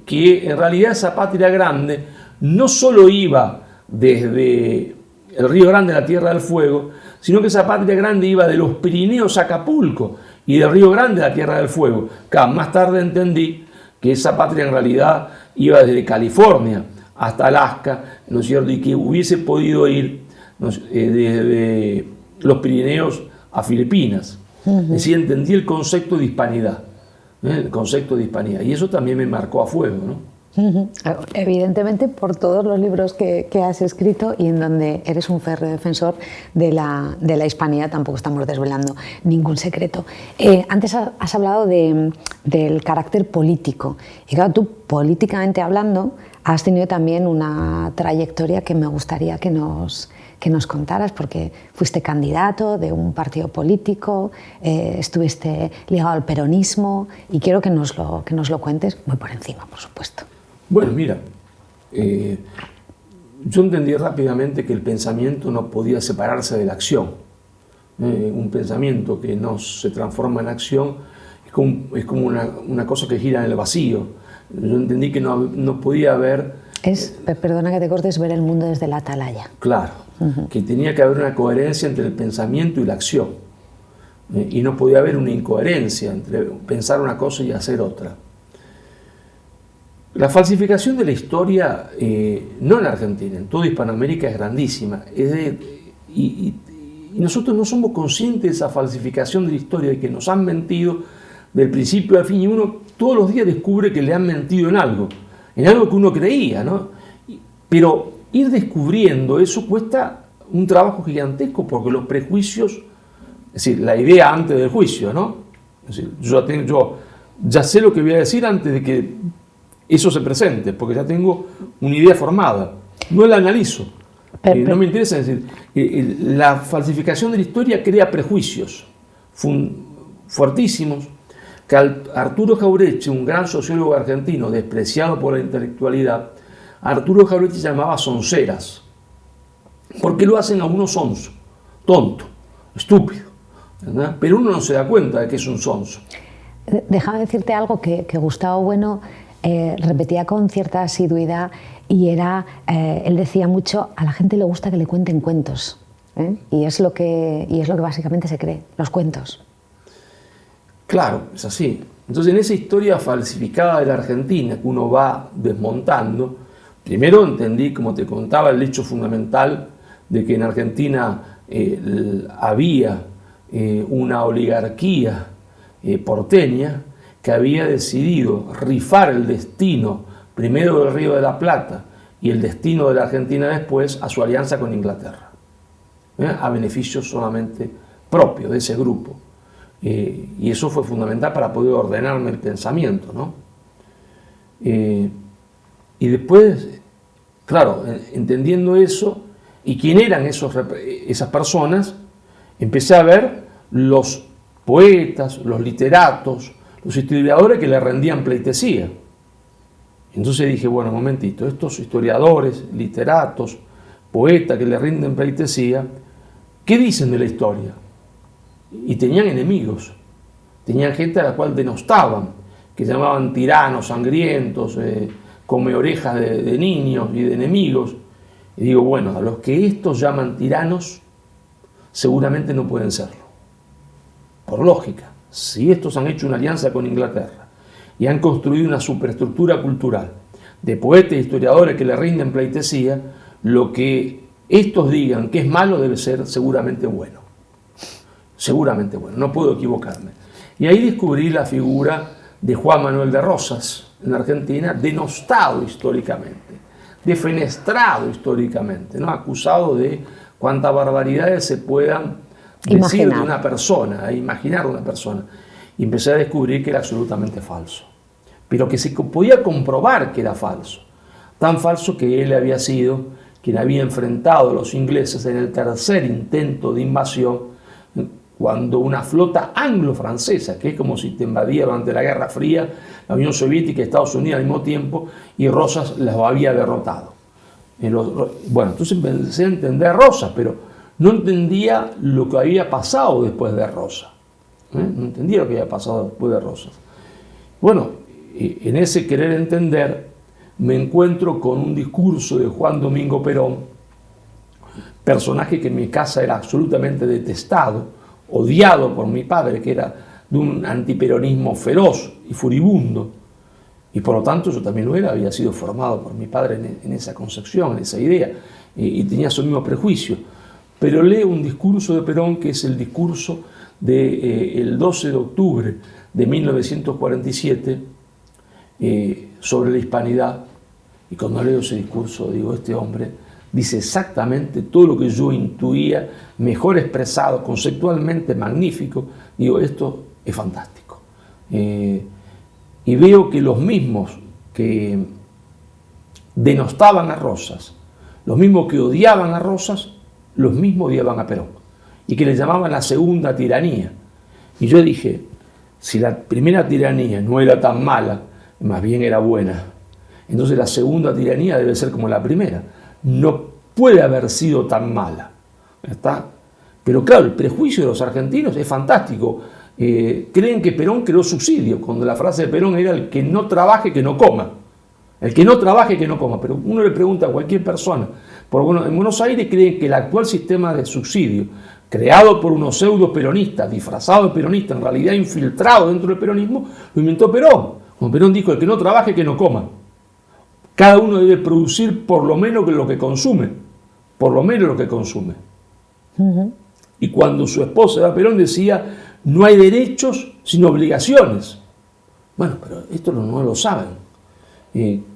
que en realidad esa patria grande no solo iba desde el Río Grande a la Tierra del Fuego, sino que esa patria grande iba de los Pirineos a Acapulco y del Río Grande a la Tierra del Fuego. Más tarde entendí que esa patria en realidad iba desde California hasta Alaska, ¿no es cierto? Y que hubiese podido ir, ¿no?, desde los Pirineos a Filipinas. Es decir, entendí el concepto de hispanidad, el concepto de hispanidad, y eso también me marcó a fuego, ¿no? Evidentemente por todos los libros que has escrito y en donde eres un férreo defensor de la hispanidad, tampoco estamos desvelando ningún secreto. Antes has hablado del carácter político y claro, tú políticamente hablando has tenido también una trayectoria que me gustaría que nos contaras, porque fuiste candidato de un partido político, estuviste ligado al peronismo y quiero que nos lo cuentes muy por encima, por supuesto. Bueno, mira, yo entendí rápidamente que el pensamiento no podía separarse de la acción. Un pensamiento que no se transforma en acción es como una cosa que gira en el vacío. Yo entendí que no podía haber... Perdona que te cortes, ver el mundo desde la atalaya. Claro, que tenía que haber una coherencia entre el pensamiento y la acción. Y no podía haber una incoherencia entre pensar una cosa y hacer otra. La falsificación de la historia, no en Argentina, en toda Hispanoamérica es grandísima. Y nosotros no somos conscientes de esa falsificación de la historia, de que nos han mentido del principio al fin, y uno todos los días descubre que le han mentido en algo que uno creía, ¿no? Pero ir descubriendo eso cuesta un trabajo gigantesco, porque los prejuicios, es decir, la idea antes del juicio, ¿no? Es decir, yo ya sé lo que voy a decir antes de que eso se presente, porque ya tengo una idea formada, no la analizo, no me interesa. Es decir, la falsificación de la historia crea prejuicios fuertísimos, que Arturo Jauretche, un gran sociólogo argentino despreciado por la intelectualidad, Arturo Jauretche llamaba sonceras, porque lo hacen a uno sonso, tonto, estúpido, ¿verdad? Pero uno no se da cuenta de que es un sonso. Déjame decirte algo que Gustavo Bueno repetía con cierta asiduidad, y él decía mucho: a la gente le gusta que le cuenten cuentos, y es lo que básicamente se cree, los cuentos. Claro, es así. Entonces, en esa historia falsificada de la Argentina que uno va desmontando, primero entendí, como te contaba, el hecho fundamental de que en Argentina había una oligarquía porteña que había decidido rifar el destino primero del Río de la Plata y el destino de la Argentina después a su alianza con Inglaterra, a beneficio solamente propio de ese grupo. Y eso fue fundamental para poder ordenarme el pensamiento, ¿no? Y después, claro, entendiendo eso y quién eran esas personas, empecé a ver los poetas, los literatos, los historiadores que le rendían pleitesía. Entonces dije, bueno, un momentito, estos historiadores, literatos, poetas que le rinden pleitesía, ¿qué dicen de la historia? Y tenían enemigos, tenían gente a la cual denostaban, que llamaban tiranos, sangrientos, come orejas de niños y de enemigos. Y digo, bueno, a los que estos llaman tiranos, seguramente no pueden serlo. Por lógica, si estos han hecho una alianza con Inglaterra y han construido una superestructura cultural de poetas e historiadores que le rinden pleitesía, lo que estos digan que es malo debe ser seguramente bueno. Seguramente bueno, no puedo equivocarme. Y ahí descubrí la figura de Juan Manuel de Rosas, en Argentina, denostado históricamente, defenestrado históricamente, ¿no? Acusado de cuántas barbaridades se puedan decir de una persona, imaginar de una persona. Y empecé a descubrir que era absolutamente falso, pero que se podía comprobar que era falso. Tan falso que él había sido quien había enfrentado a los ingleses en el tercer intento de invasión, cuando una flota anglo-francesa, que es como si te invadía durante la Guerra Fría, la Unión Soviética y Estados Unidos al mismo tiempo, y Rosas los había derrotado. Bueno, entonces empecé a entender a Rosas, pero no entendía lo que había pasado después de Rosas. No entendía lo que había pasado después de Rosas. Bueno, en ese querer entender me encuentro con un discurso de Juan Domingo Perón, personaje que en mi casa era absolutamente detestado, odiado por mi padre, que era de un antiperonismo feroz y furibundo, y por lo tanto yo también lo era, había sido formado por mi padre en esa concepción, en esa idea, y tenía su mismo prejuicio. Pero leo un discurso de Perón que es el discurso del 12 de octubre de 1947 sobre la hispanidad, y cuando leo ese discurso digo, este hombre dice exactamente todo lo que yo intuía, mejor expresado, conceptualmente magnífico. Digo, esto es fantástico. Y veo que los mismos que denostaban a Rosas, los mismos que odiaban a Rosas, los mismos odiaban a Perón, y que le llamaban la segunda tiranía. Y yo dije, si la primera tiranía no era tan mala, más bien era buena, entonces la segunda tiranía debe ser como la primera. No puede haber sido tan mala. ¿Está? Pero claro, el prejuicio de los argentinos es fantástico. Creen que Perón creó subsidio, cuando la frase de Perón era el que no trabaje, que no coma. El que no trabaje, que no coma. Pero uno le pregunta a cualquier persona, en Buenos Aires creen que el actual sistema de subsidio, creado por unos pseudo peronistas, disfrazados de peronistas, en realidad infiltrado dentro del peronismo, lo inventó Perón. Cuando Perón dijo, el que no trabaje, que no coma. Cada uno debe producir por lo menos lo que consume. Por lo menos lo que consume. Y cuando su esposa Perón decía, no hay derechos sin obligaciones. Bueno, pero esto no lo saben.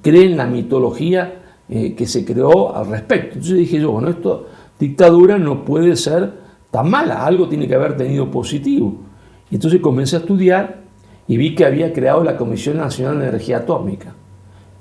Creen la mitología que se creó al respecto. Entonces dije yo, bueno, esto, dictadura no puede ser tan mala, algo tiene que haber tenido positivo. Y entonces comencé a estudiar y vi que había creado la Comisión Nacional de Energía Atómica.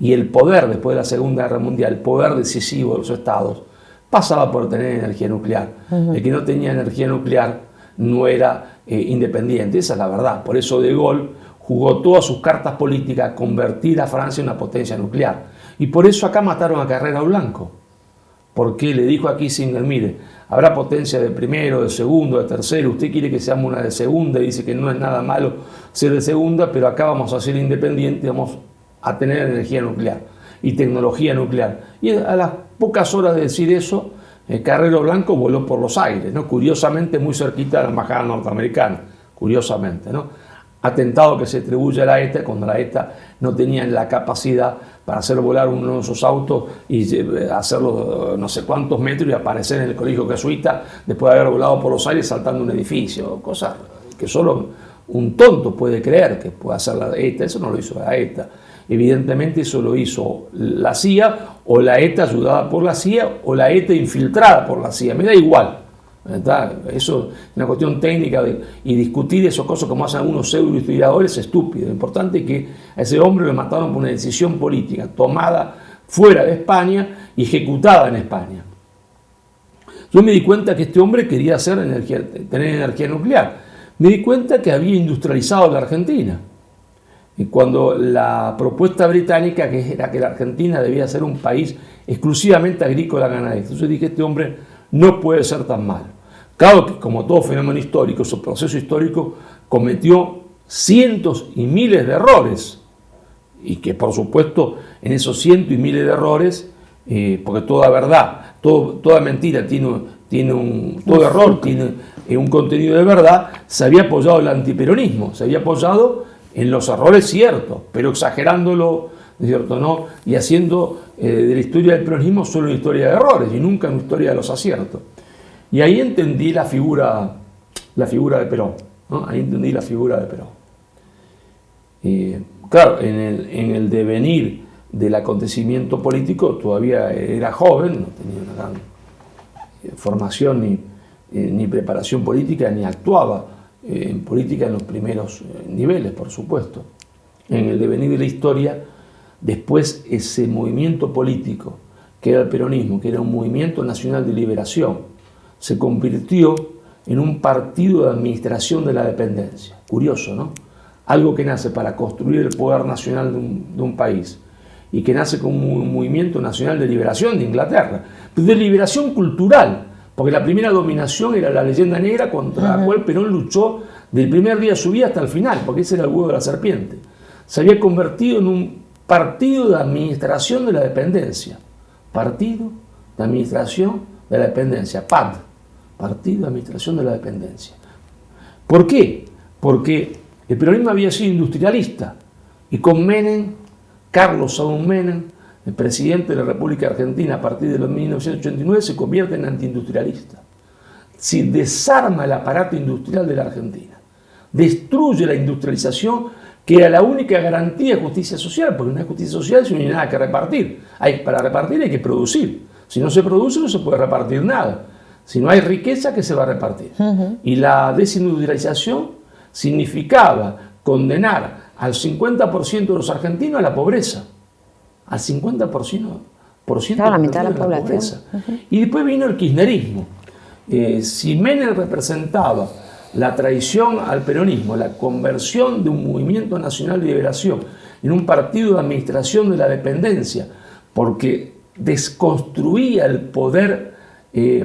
Y el poder, después de la Segunda Guerra Mundial, el poder decisivo de los estados, pasaba por tener energía nuclear. El que no tenía energía nuclear no era independiente, esa es la verdad. Por eso De Gaulle jugó todas sus cartas políticas a convertir a Francia en una potencia nuclear. Y por eso acá mataron a Carrera Blanco. Porque le dijo a Kissinger, mire, habrá potencia de primero, de segundo, de tercero, usted quiere que seamos una de segunda y dice que no es nada malo ser de segunda, pero acá vamos a ser independientes, vamos a tener energía nuclear y tecnología nuclear. Y a las pocas horas de decir eso, Carrero Blanco voló por los aires, ¿no? Curiosamente muy cerquita de la embajada norteamericana, curiosamente, ¿no? Atentado que se atribuye a la ETA cuando la ETA no tenía la capacidad para hacer volar uno de esos autos y hacerlo no sé cuántos metros y aparecer en el colegio jesuita después de haber volado por los aires saltando un edificio, cosas que solo un tonto puede creer que puede hacer la ETA. Eso no lo hizo la ETA. Evidentemente eso lo hizo la CIA, o la ETA ayudada por la CIA, o la ETA infiltrada por la CIA. Me da igual. ¿Verdad? Eso es una cuestión técnica y discutir esas cosas como hacen algunos pseudo historiadores es estúpido. Lo importante es que a ese hombre lo mataron por una decisión política tomada fuera de España y ejecutada en España. Yo me di cuenta que este hombre quería tener energía nuclear. Me di cuenta que había industrializado la Argentina. Y cuando la propuesta británica, que era que la Argentina debía ser un país exclusivamente agrícola ganadero, entonces dije, este hombre no puede ser tan malo. Claro que como todo fenómeno histórico, su proceso histórico cometió cientos y miles de errores, y que por supuesto en esos cientos y miles de errores, porque toda verdad, toda mentira todo error tiene un contenido de verdad, se había apoyado el antiperonismo, se había apoyado en los errores ciertos, pero exagerándolo, ¿cierto? ¿No? Y haciendo de la historia del peronismo solo una historia de errores y nunca una historia de los aciertos. Y ahí entendí la figura de Perón, ¿no? Ahí entendí la figura de Perón. Claro, en el devenir del acontecimiento político todavía era joven, no tenía una gran formación ni preparación política, ni actuaba en política en los primeros niveles, por supuesto. En el devenir de la historia, después ese movimiento político, que era el peronismo, que era un movimiento nacional de liberación, se convirtió en un partido de administración de la dependencia. Curioso, ¿no? Algo que nace para construir el poder nacional de un país y que nace como un movimiento nacional de liberación de Inglaterra, pero de liberación cultural, porque la primera dominación era la leyenda negra contra la cual Perón luchó del primer día de su vida hasta el final, porque ese era el huevo de la serpiente. se había convertido en un partido de administración de la dependencia. Partido de Administración de la Dependencia, PAD, Partido de Administración de la Dependencia. ¿Por qué? Porque el peronismo había sido industrialista y con Menem, Carlos Saúl Menem, el presidente de la República Argentina a partir de los 1989, se convierte en antiindustrialista. Si desarma el aparato industrial de la Argentina, destruye la industrialización, que era la única garantía de justicia social, porque no hay justicia social si no hay nada que repartir. Para repartir hay que producir. Si no se produce, no se puede repartir nada. Si no hay riqueza, ¿qué se va a repartir? Y la desindustrialización significaba condenar al 50% de los argentinos a la pobreza. Al 50% claro, la mitad de la población. Y después vino el kirchnerismo. Si Menem representaba la traición al peronismo, la conversión de un movimiento nacional de liberación en un partido de administración de la dependencia, porque desconstruía el poder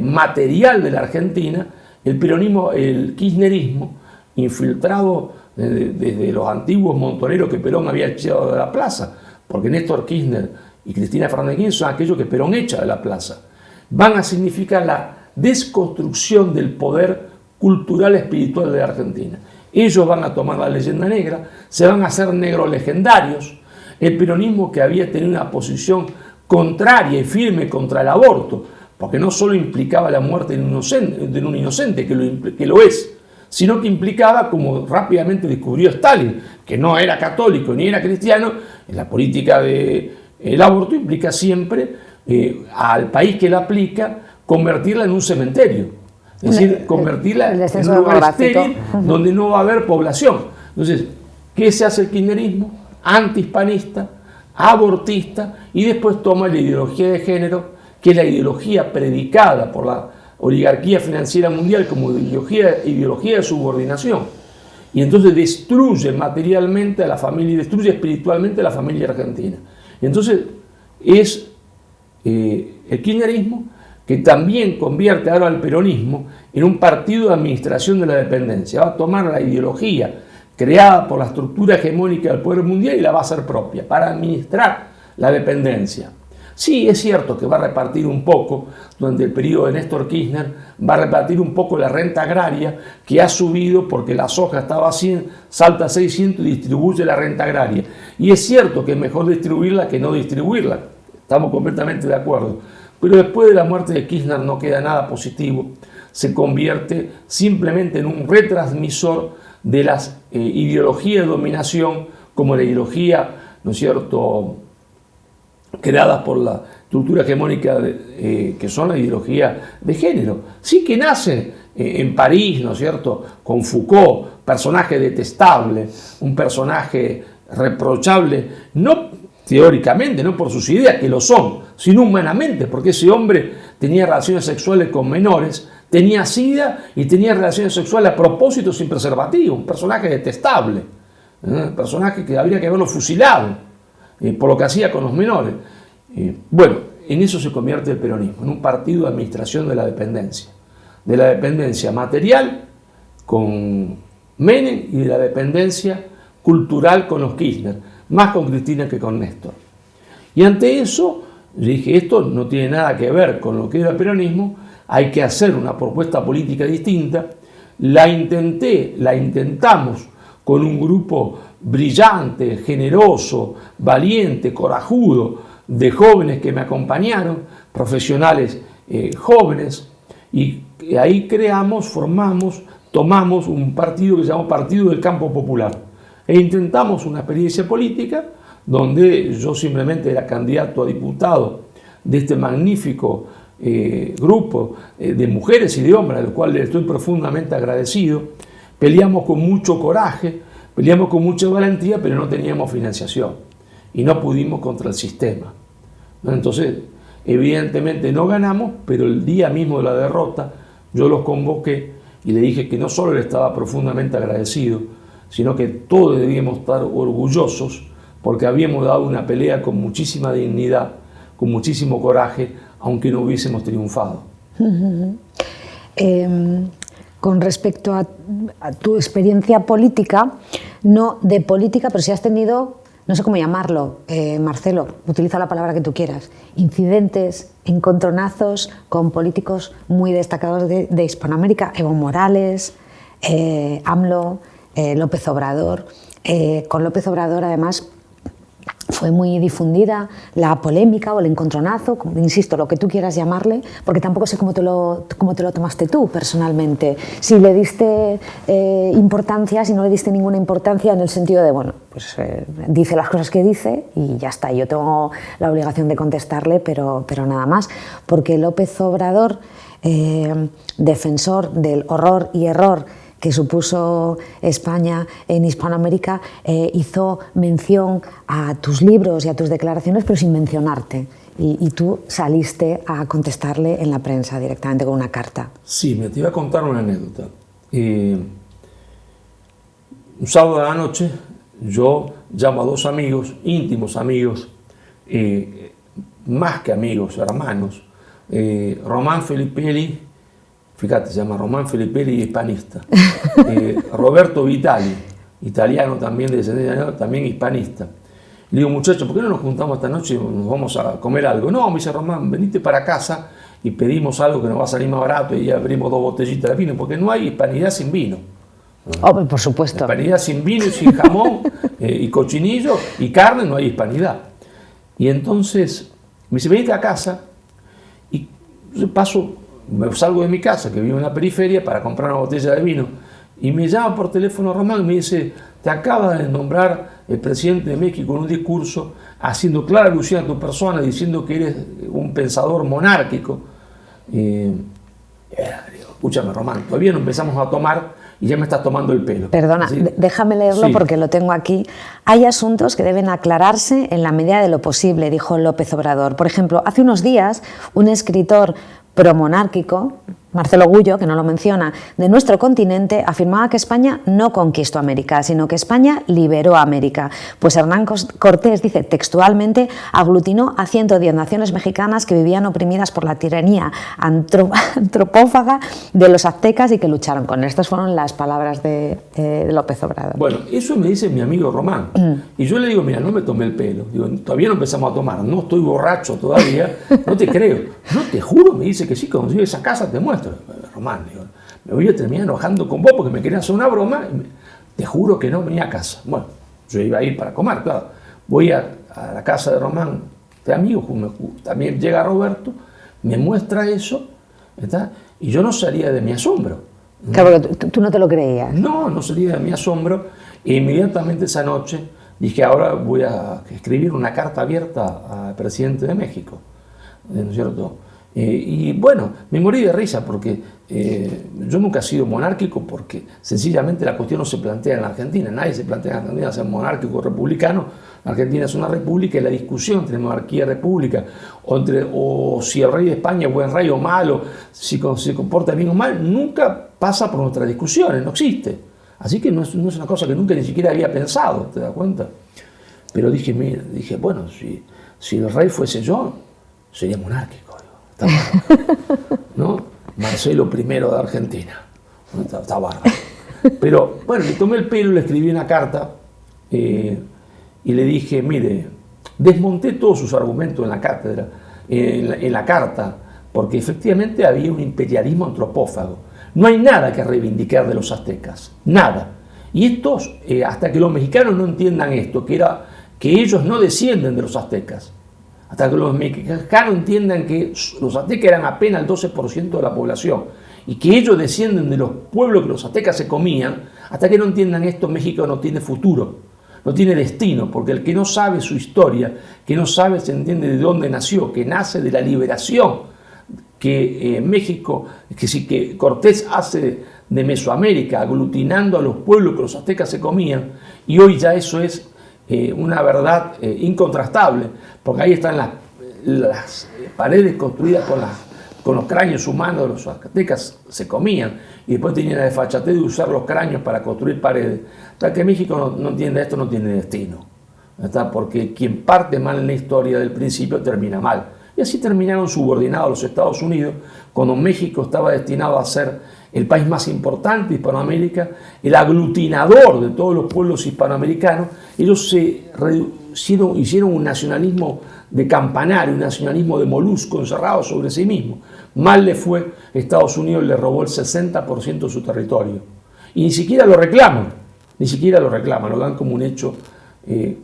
material de la Argentina, el peronismo, el kirchnerismo, infiltrado desde los antiguos montoneros que Perón había echado de la plaza, porque Néstor Kirchner y Cristina Fernández de Kirchner son aquellos que Perón echa de la plaza, van a significar la desconstrucción del poder cultural espiritual de la Argentina. Ellos van a tomar la leyenda negra, se van a hacer negros legendarios. El peronismo, que había tenido una posición contraria y firme contra el aborto, porque no solo implicaba la muerte de un inocente, que lo es, sino que implicaba, como rápidamente descubrió Stalin, que no era católico ni era cristiano, en la política del aborto implica siempre al país que la aplica convertirla en un cementerio. Es decir, convertirla en un lugar estéril donde no va a haber población. Entonces, ¿qué se hace el kirchnerismo? Antihispanista, abortista, y después toma la ideología de género, que es la ideología predicada por la oligarquía financiera mundial como ideología de subordinación. Y entonces destruye materialmente a la familia y destruye espiritualmente a la familia argentina. Y entonces es el kirchnerismo que también convierte ahora al peronismo en un partido de administración de la dependencia. Va a tomar la ideología creada por la estructura hegemónica del poder mundial y la va a hacer propia para administrar la dependencia. Sí, es cierto que va a repartir un poco, durante el periodo de Néstor Kirchner, va a repartir un poco la renta agraria, que ha subido porque la soja estaba a 100, salta a 600 y distribuye la renta agraria. Y es cierto que es mejor distribuirla que no distribuirla, estamos completamente de acuerdo. Pero después de la muerte de Kirchner no queda nada positivo, se convierte simplemente en un retransmisor de las ideologías de dominación, como la ideología, ¿no es cierto?, creadas por la estructura hegemónica que son la ideología de género. Sí, que nace en París, ¿no es cierto?, con Foucault, personaje detestable, un personaje reprochable, no teóricamente, no por sus ideas, que lo son, sino humanamente, porque ese hombre tenía relaciones sexuales con menores, tenía sida y tenía relaciones sexuales a propósito sin preservativo, un personaje detestable, un personaje que habría que haberlo fusilado por lo que hacía con los menores. Bueno, en eso se convierte el peronismo, en un partido de administración de la dependencia material con Menem y de la dependencia cultural con los Kirchner, más con Cristina que con Néstor. Y ante eso, yo dije, esto no tiene nada que ver con lo que era el peronismo, hay que hacer una propuesta política distinta. La intentamos con un grupo brillante, generoso, valiente, corajudo, de jóvenes que me acompañaron, profesionales jóvenes, y ahí tomamos un partido que se llamó Partido del Campo Popular, e intentamos una experiencia política donde yo simplemente era candidato a diputado de este magnífico grupo de mujeres y de hombres, al cual le estoy profundamente agradecido. Peleamos con mucho coraje, peleamos con mucha valentía, pero no teníamos financiación y no pudimos contra el sistema. Entonces, evidentemente no ganamos, pero el día mismo de la derrota yo los convoqué y le dije que no solo le estaba profundamente agradecido, sino que todos debíamos estar orgullosos porque habíamos dado una pelea con muchísima dignidad, con muchísimo coraje, aunque no hubiésemos triunfado. con respecto a tu experiencia política, no de política, pero sí has tenido, no sé cómo llamarlo, Marcelo, utiliza la palabra que tú quieras, incidentes, encontronazos con políticos muy destacados de Hispanoamérica, Evo Morales, AMLO, López Obrador. Con López Obrador, además, fue muy difundida la polémica o el encontronazo, insisto, lo que tú quieras llamarle, porque tampoco sé cómo te lo tomaste tú personalmente. Si le diste importancia, si no le diste ninguna importancia, en el sentido de, bueno, pues dice las cosas que dice y ya está, yo tengo la obligación de contestarle, pero nada más, porque López Obrador, defensor del horror y error que supuso España en Hispanoamérica, hizo mención a tus libros y a tus declaraciones, pero sin mencionarte. Y tú saliste a contestarle en la prensa directamente con una carta. Sí, me te iba a contar una anécdota. Un sábado de la noche yo llamo a dos amigos, íntimos amigos, más que amigos, hermanos, Román Filippelli. Fíjate, se llama Román Filippelli, hispanista. Roberto Vitali, italiano también de descendencia, también hispanista. Le digo, muchachos, ¿por qué no nos juntamos esta noche y nos vamos a comer algo? No, me dice Román, venite para casa y pedimos algo que nos va a salir más barato y abrimos 2 botellitas de vino, porque no hay hispanidad sin vino. Oh, por supuesto. Hispanidad sin vino y sin jamón y cochinillo y carne, no hay hispanidad. Y entonces me dice, venite a casa y me salgo de mi casa, que vivo en la periferia, para comprar una botella de vino, y me llama por teléfono Román y me dice, te acaba de nombrar el presidente de México en un discurso haciendo clara alusión a tu persona, diciendo que eres un pensador monárquico. Digo, escúchame Román, todavía no empezamos a tomar y ya me estás tomando el pelo. Perdona, ¿Sí? Déjame leerlo, Sí. Porque lo tengo aquí. Hay asuntos que deben aclararse en la medida de lo posible, dijo López Obrador. Por ejemplo, hace unos días un escritor promonárquico, Marcelo Gullo, que no lo menciona, de nuestro continente, afirmaba que España no conquistó América, sino que España liberó América. Pues Hernán Cortés, dice textualmente, aglutinó a 110 naciones mexicanas que vivían oprimidas por la tiranía antropófaga de los aztecas y que lucharon con él. Estas fueron las palabras de López Obrador. Bueno, eso me dice mi amigo Román. Y yo le digo, mira, no me tomé el pelo. Digo, todavía no empezamos a tomar, no estoy borracho todavía, no te creo. No, te juro, me dice que sí, cuando llegue a casa te muestro. Román, digo, me voy a terminar enojando con vos porque me querían hacer una broma. Te juro que no, venía a casa. Bueno, yo iba a ir para comer, claro. Voy a la casa de Román, de amigo, también llega Roberto, me muestra eso, ¿está? Y yo no salía de mi asombro. Claro, porque tú no te lo creías. No salía de mi asombro. E inmediatamente esa noche dije, ahora voy a escribir una carta abierta al presidente de México, ¿no es cierto? Y bueno, me morí de risa porque yo nunca he sido monárquico, porque sencillamente la cuestión no se plantea en la Argentina. Nadie se plantea en la Argentina ser monárquico o republicano. La Argentina es una república y la discusión entre monarquía y república, o si el rey de España es buen rey o malo, si se comporta bien o mal, nunca pasa por nuestras discusiones, no existe. Así que no es una cosa que nunca ni siquiera había pensado, ¿te das cuenta? Pero dije, bueno, si el rey fuese yo, sería monárquico. ¿No? Marcelo I de Argentina. Está bárbaro. Pero bueno, le tomé el pelo, le escribí una carta y le dije, mire, desmonté todos sus argumentos en la cátedra, en la carta, porque efectivamente había un imperialismo antropófago. No hay nada que reivindicar de los aztecas, nada. Y estos, hasta que los mexicanos no entiendan esto, que ellos no descienden de los aztecas, hasta que los mexicanos entiendan que los aztecas eran apenas el 12% de la población y que ellos descienden de los pueblos que los aztecas se comían, hasta que no entiendan esto, México no tiene futuro, no tiene destino, porque el que no sabe su historia, que no sabe, se entiende de dónde nació, que nace de la liberación que México, que Cortés hace de Mesoamérica, aglutinando a los pueblos que los aztecas se comían, y hoy ya eso es una verdad incontrastable, porque ahí están las paredes construidas con los cráneos humanos de los aztecas se comían, y después tenían la desfachatez de usar los cráneos para construir paredes. Tal que México no entiende esto, no tiene destino, ¿verdad? Porque quien parte mal en la historia del principio termina mal. Y así terminaron subordinados a los Estados Unidos, cuando México estaba destinado a ser el país más importante de Hispanoamérica, el aglutinador de todos los pueblos hispanoamericanos. Ellos hicieron un nacionalismo de campanario, un nacionalismo de molusco encerrado sobre sí mismo. Mal le fue, Estados Unidos le robó el 60% de su territorio. Y ni siquiera lo reclaman, lo dan como un hecho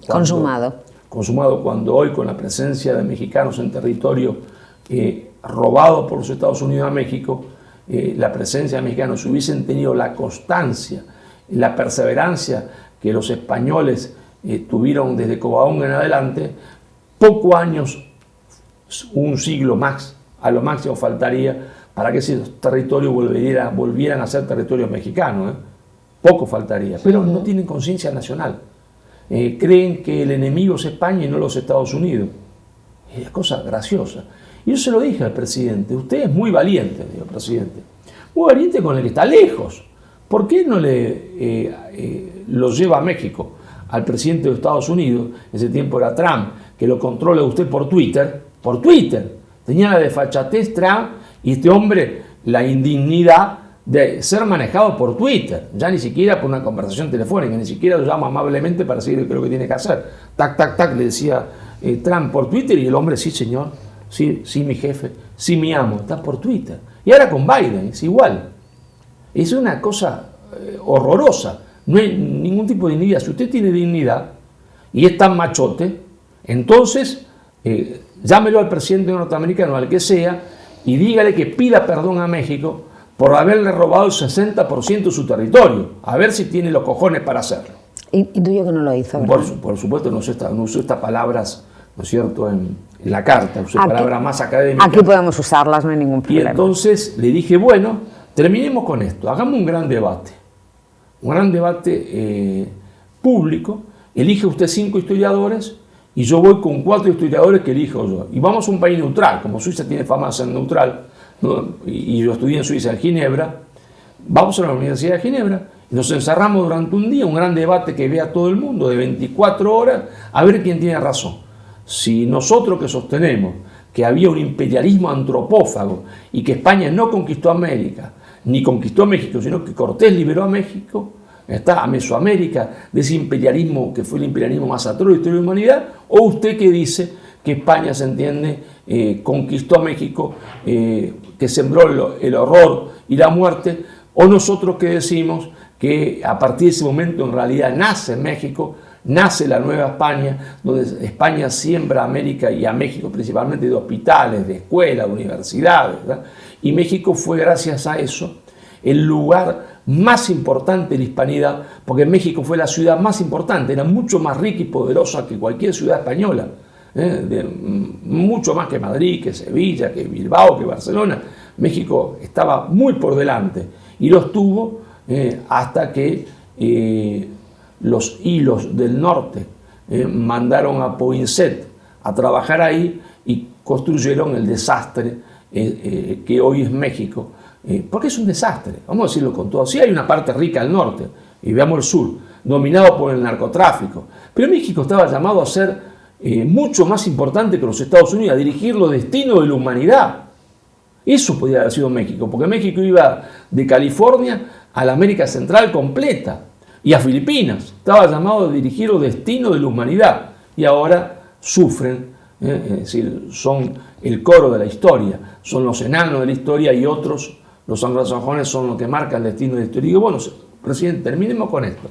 consumado, cuando hoy, con la presencia de mexicanos en territorio robado por los Estados Unidos a México, la presencia de mexicanos, si hubiesen tenido la constancia, la perseverancia que los españoles tuvieron desde Covadonga en adelante, pocos años, un siglo más, a lo máximo faltaría para que esos territorios volvieran a ser territorios mexicanos. Poco faltaría, pero no tienen conciencia nacional. Creen que el enemigo es España y no los Estados Unidos. Es cosa graciosa. Y yo se lo dije al presidente: usted es muy valiente, digo, presidente, muy valiente con el que está lejos. ¿Por qué no lo lleva a México al presidente de Estados Unidos? En ese tiempo era Trump, que lo controla usted por Twitter. Por Twitter. Tenía la desfachatez Trump y este hombre la indignidad de ser manejado por Twitter, ya ni siquiera por una conversación telefónica, ni siquiera lo llama amablemente para decirle qué es lo que tiene que hacer. Tac, tac, tac, le decía Trump por Twitter, y el hombre: sí, señor, sí, mi jefe, sí, mi amo, está por Twitter. Y ahora con Biden es igual. Es una cosa horrorosa. No hay ningún tipo de dignidad. Si usted tiene dignidad y es tan machote, entonces llámelo al presidente norteamericano, al que sea, y dígale que pida perdón a México por haberle robado el 60% de su territorio. A ver si tiene los cojones para hacerlo. Intuyo que no lo hizo, ¿verdad? Por supuesto, no usó estas palabras, ¿no es cierto?, en la carta. Usó palabras más académicas. Aquí podemos usarlas, no hay ningún problema. Y entonces le dije: bueno, terminemos con esto. Hagamos un gran debate. Un gran debate público. Elige usted 5 historiadores y yo voy con 4 historiadores que elijo yo. Y vamos a un país neutral, como Suiza tiene fama de ser neutral, ¿no? Y yo estudié en Suiza, en Ginebra. Vamos a la Universidad de Ginebra y nos encerramos durante un día, un gran debate que vea todo el mundo, de 24 horas, a ver quién tiene razón. Si nosotros, que sostenemos que había un imperialismo antropófago y que España no conquistó América, ni conquistó México, sino que Cortés liberó a México, está a Mesoamérica, de ese imperialismo que fue el imperialismo más atroz de la historia de la humanidad, o usted que dice que España, se entiende, conquistó a México, que sembró el horror y la muerte, o nosotros que decimos que a partir de ese momento en realidad nace México, nace la Nueva España, donde España siembra a América y a México principalmente de hospitales, de escuelas, de universidades, ¿verdad? Y México fue, gracias a eso, el lugar más importante de la hispanidad, porque México fue la ciudad más importante, era mucho más rica y poderosa que cualquier ciudad española, mucho más que Madrid, que Sevilla, que Bilbao, que Barcelona. México estaba muy por delante y lo estuvo hasta que los hilos del norte mandaron a Poinsett a trabajar ahí y construyeron el desastre que hoy es México. Porque es un desastre, vamos a decirlo con todo. Sí hay una parte rica al norte, y veamos el sur, dominado por el narcotráfico, pero México estaba llamado a ser mucho más importante que los Estados Unidos, a dirigir los destinos de la humanidad. Eso podría haber sido México, porque México iba de California a la América Central completa, y a Filipinas. Estaba llamado a dirigir los destinos de la humanidad, y ahora sufren, es decir, son el coro de la historia, son los enanos de la historia, y otros, los anglosajones, son los que marcan el destino de la historia. Y digo: bueno, presidente, terminemos con esto.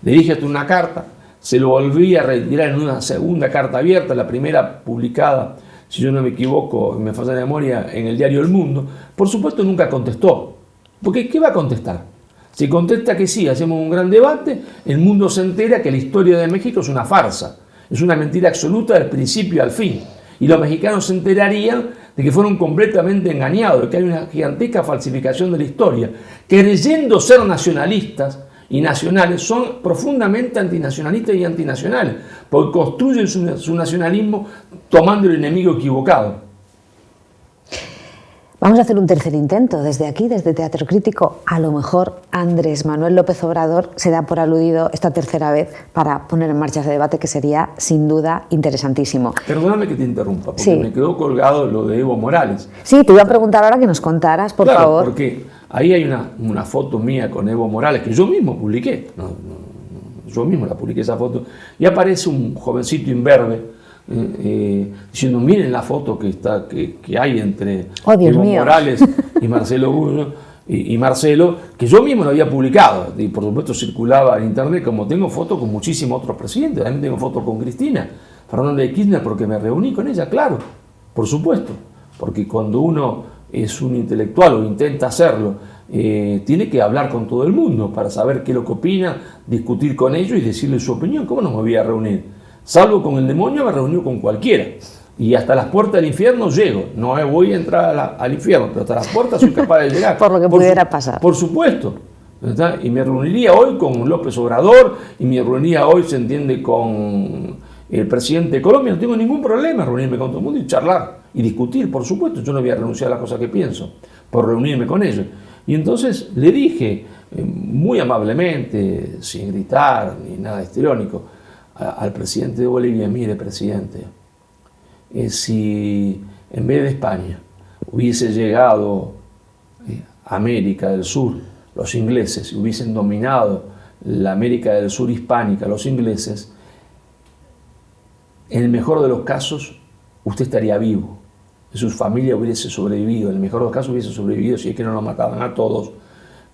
Le dije hasta una carta, se lo volví a retirar en una segunda carta abierta, la primera publicada, si yo no me equivoco, me falla la memoria, en el diario El Mundo. Por supuesto nunca contestó, porque ¿qué va a contestar? Si contesta que sí, hacemos un gran debate, el mundo se entera que la historia de México es una farsa, es una mentira absoluta del principio al fin. Y los mexicanos se enterarían de que fueron completamente engañados, de que hay una gigantesca falsificación de la historia, que creyendo ser nacionalistas y nacionales son profundamente antinacionalistas y antinacionales, porque construyen su nacionalismo tomando el enemigo equivocado. Vamos a hacer un tercer intento desde aquí, desde Teatro Crítico. A lo mejor Andrés Manuel López Obrador se da por aludido esta tercera vez para poner en marcha ese debate, que sería sin duda interesantísimo. Perdóname que te interrumpa, porque sí, me quedó colgado lo de Evo Morales. Sí, te iba a preguntar ahora que nos contaras, por favor. Porque ahí hay una foto mía con Evo Morales, que yo mismo publiqué, yo mismo la publiqué esa foto, y aparece un jovencito imberbe, diciendo, miren la foto que hay entre Evo Morales y Marcelo Gurro, y Marcelo, que yo mismo lo había publicado, y por supuesto circulaba en internet, como tengo fotos con muchísimos otros presidentes, también tengo fotos con Cristina Fernández de Kirchner, porque me reuní con ella, claro, por supuesto, porque cuando uno es un intelectual o intenta hacerlo, tiene que hablar con todo el mundo para saber qué es lo que opina, discutir con ellos y decirle su opinión. ¿Cómo no me voy a reunir? Salvo con el demonio, me reúno con cualquiera. Y hasta las puertas del infierno llego. No voy a entrar al infierno, pero hasta las puertas soy capaz de llegar. Por lo que pudiera pasar. Por supuesto. ¿Verdad? Y me reuniría hoy con López Obrador, y me reuniría hoy, se entiende, con el presidente de Colombia. No tengo ningún problema en reunirme con todo el mundo y charlar y discutir, por supuesto. Yo no voy a renunciar a las cosas que pienso por reunirme con ellos. Y entonces le dije, muy amablemente, sin gritar ni nada histriónico, al presidente de Bolivia, mire, presidente, si en vez de España hubiese llegado a América del Sur los ingleses, hubiesen dominado la América del Sur hispánica los ingleses, en el mejor de los casos usted estaría vivo, su familia hubiese sobrevivido, en el mejor de los casos hubiese sobrevivido si es que no lo mataban a todos,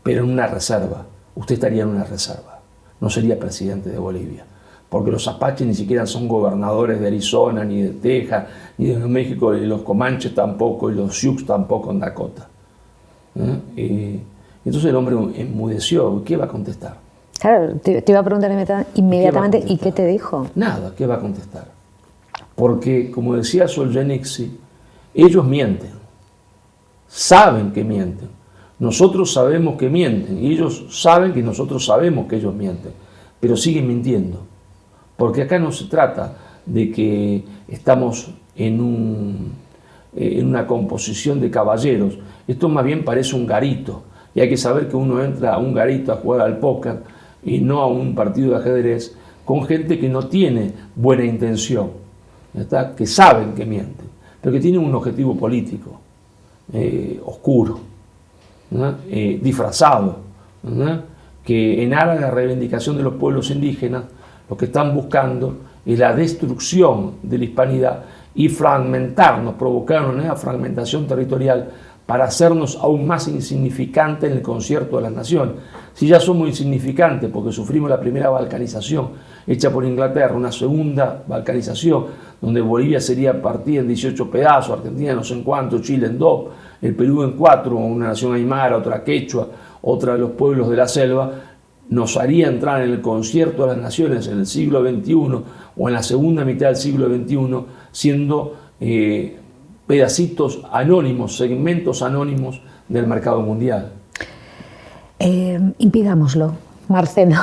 pero en una reserva, usted estaría en una reserva, no sería presidente de Bolivia. Porque los apaches ni siquiera son gobernadores de Arizona, ni de Texas, ni de México, y los comanches tampoco, y los sioux tampoco en Dakota. Entonces el hombre enmudeció. ¿Qué va a contestar? Claro, te iba a preguntar inmediatamente, ¿y qué te dijo? Nada, ¿qué va a contestar? Porque, como decía Solzhenitsyn, ellos mienten, saben que mienten. Nosotros sabemos que mienten, y ellos saben que nosotros sabemos que ellos mienten, pero siguen mintiendo. Porque acá no se trata de que estamos en una composición de caballeros. Esto más bien parece un garito. Y hay que saber que uno entra a un garito a jugar al póker y no a un partido de ajedrez con gente que no tiene buena intención, ¿está? Que saben que mienten, pero que tienen un objetivo político oscuro, ¿no? Disfrazado, ¿no? Que en aras de la reivindicación de los pueblos indígenas lo que están buscando es la destrucción de la hispanidad y fragmentarnos, provocar una nueva fragmentación territorial para hacernos aún más insignificantes en el concierto de las naciones. Si ya somos insignificantes porque sufrimos la primera balcanización hecha por Inglaterra, una segunda balcanización donde Bolivia sería partida en 18 pedazos, Argentina no sé en cuánto, Chile en 2, el Perú en 4, una nación aymara, otra quechua, otra de los pueblos de la selva, nos haría entrar en el concierto de las naciones en el siglo XXI o en la segunda mitad del siglo XXI siendo pedacitos anónimos, segmentos anónimos del mercado mundial. Impidámoslo, Marcelo,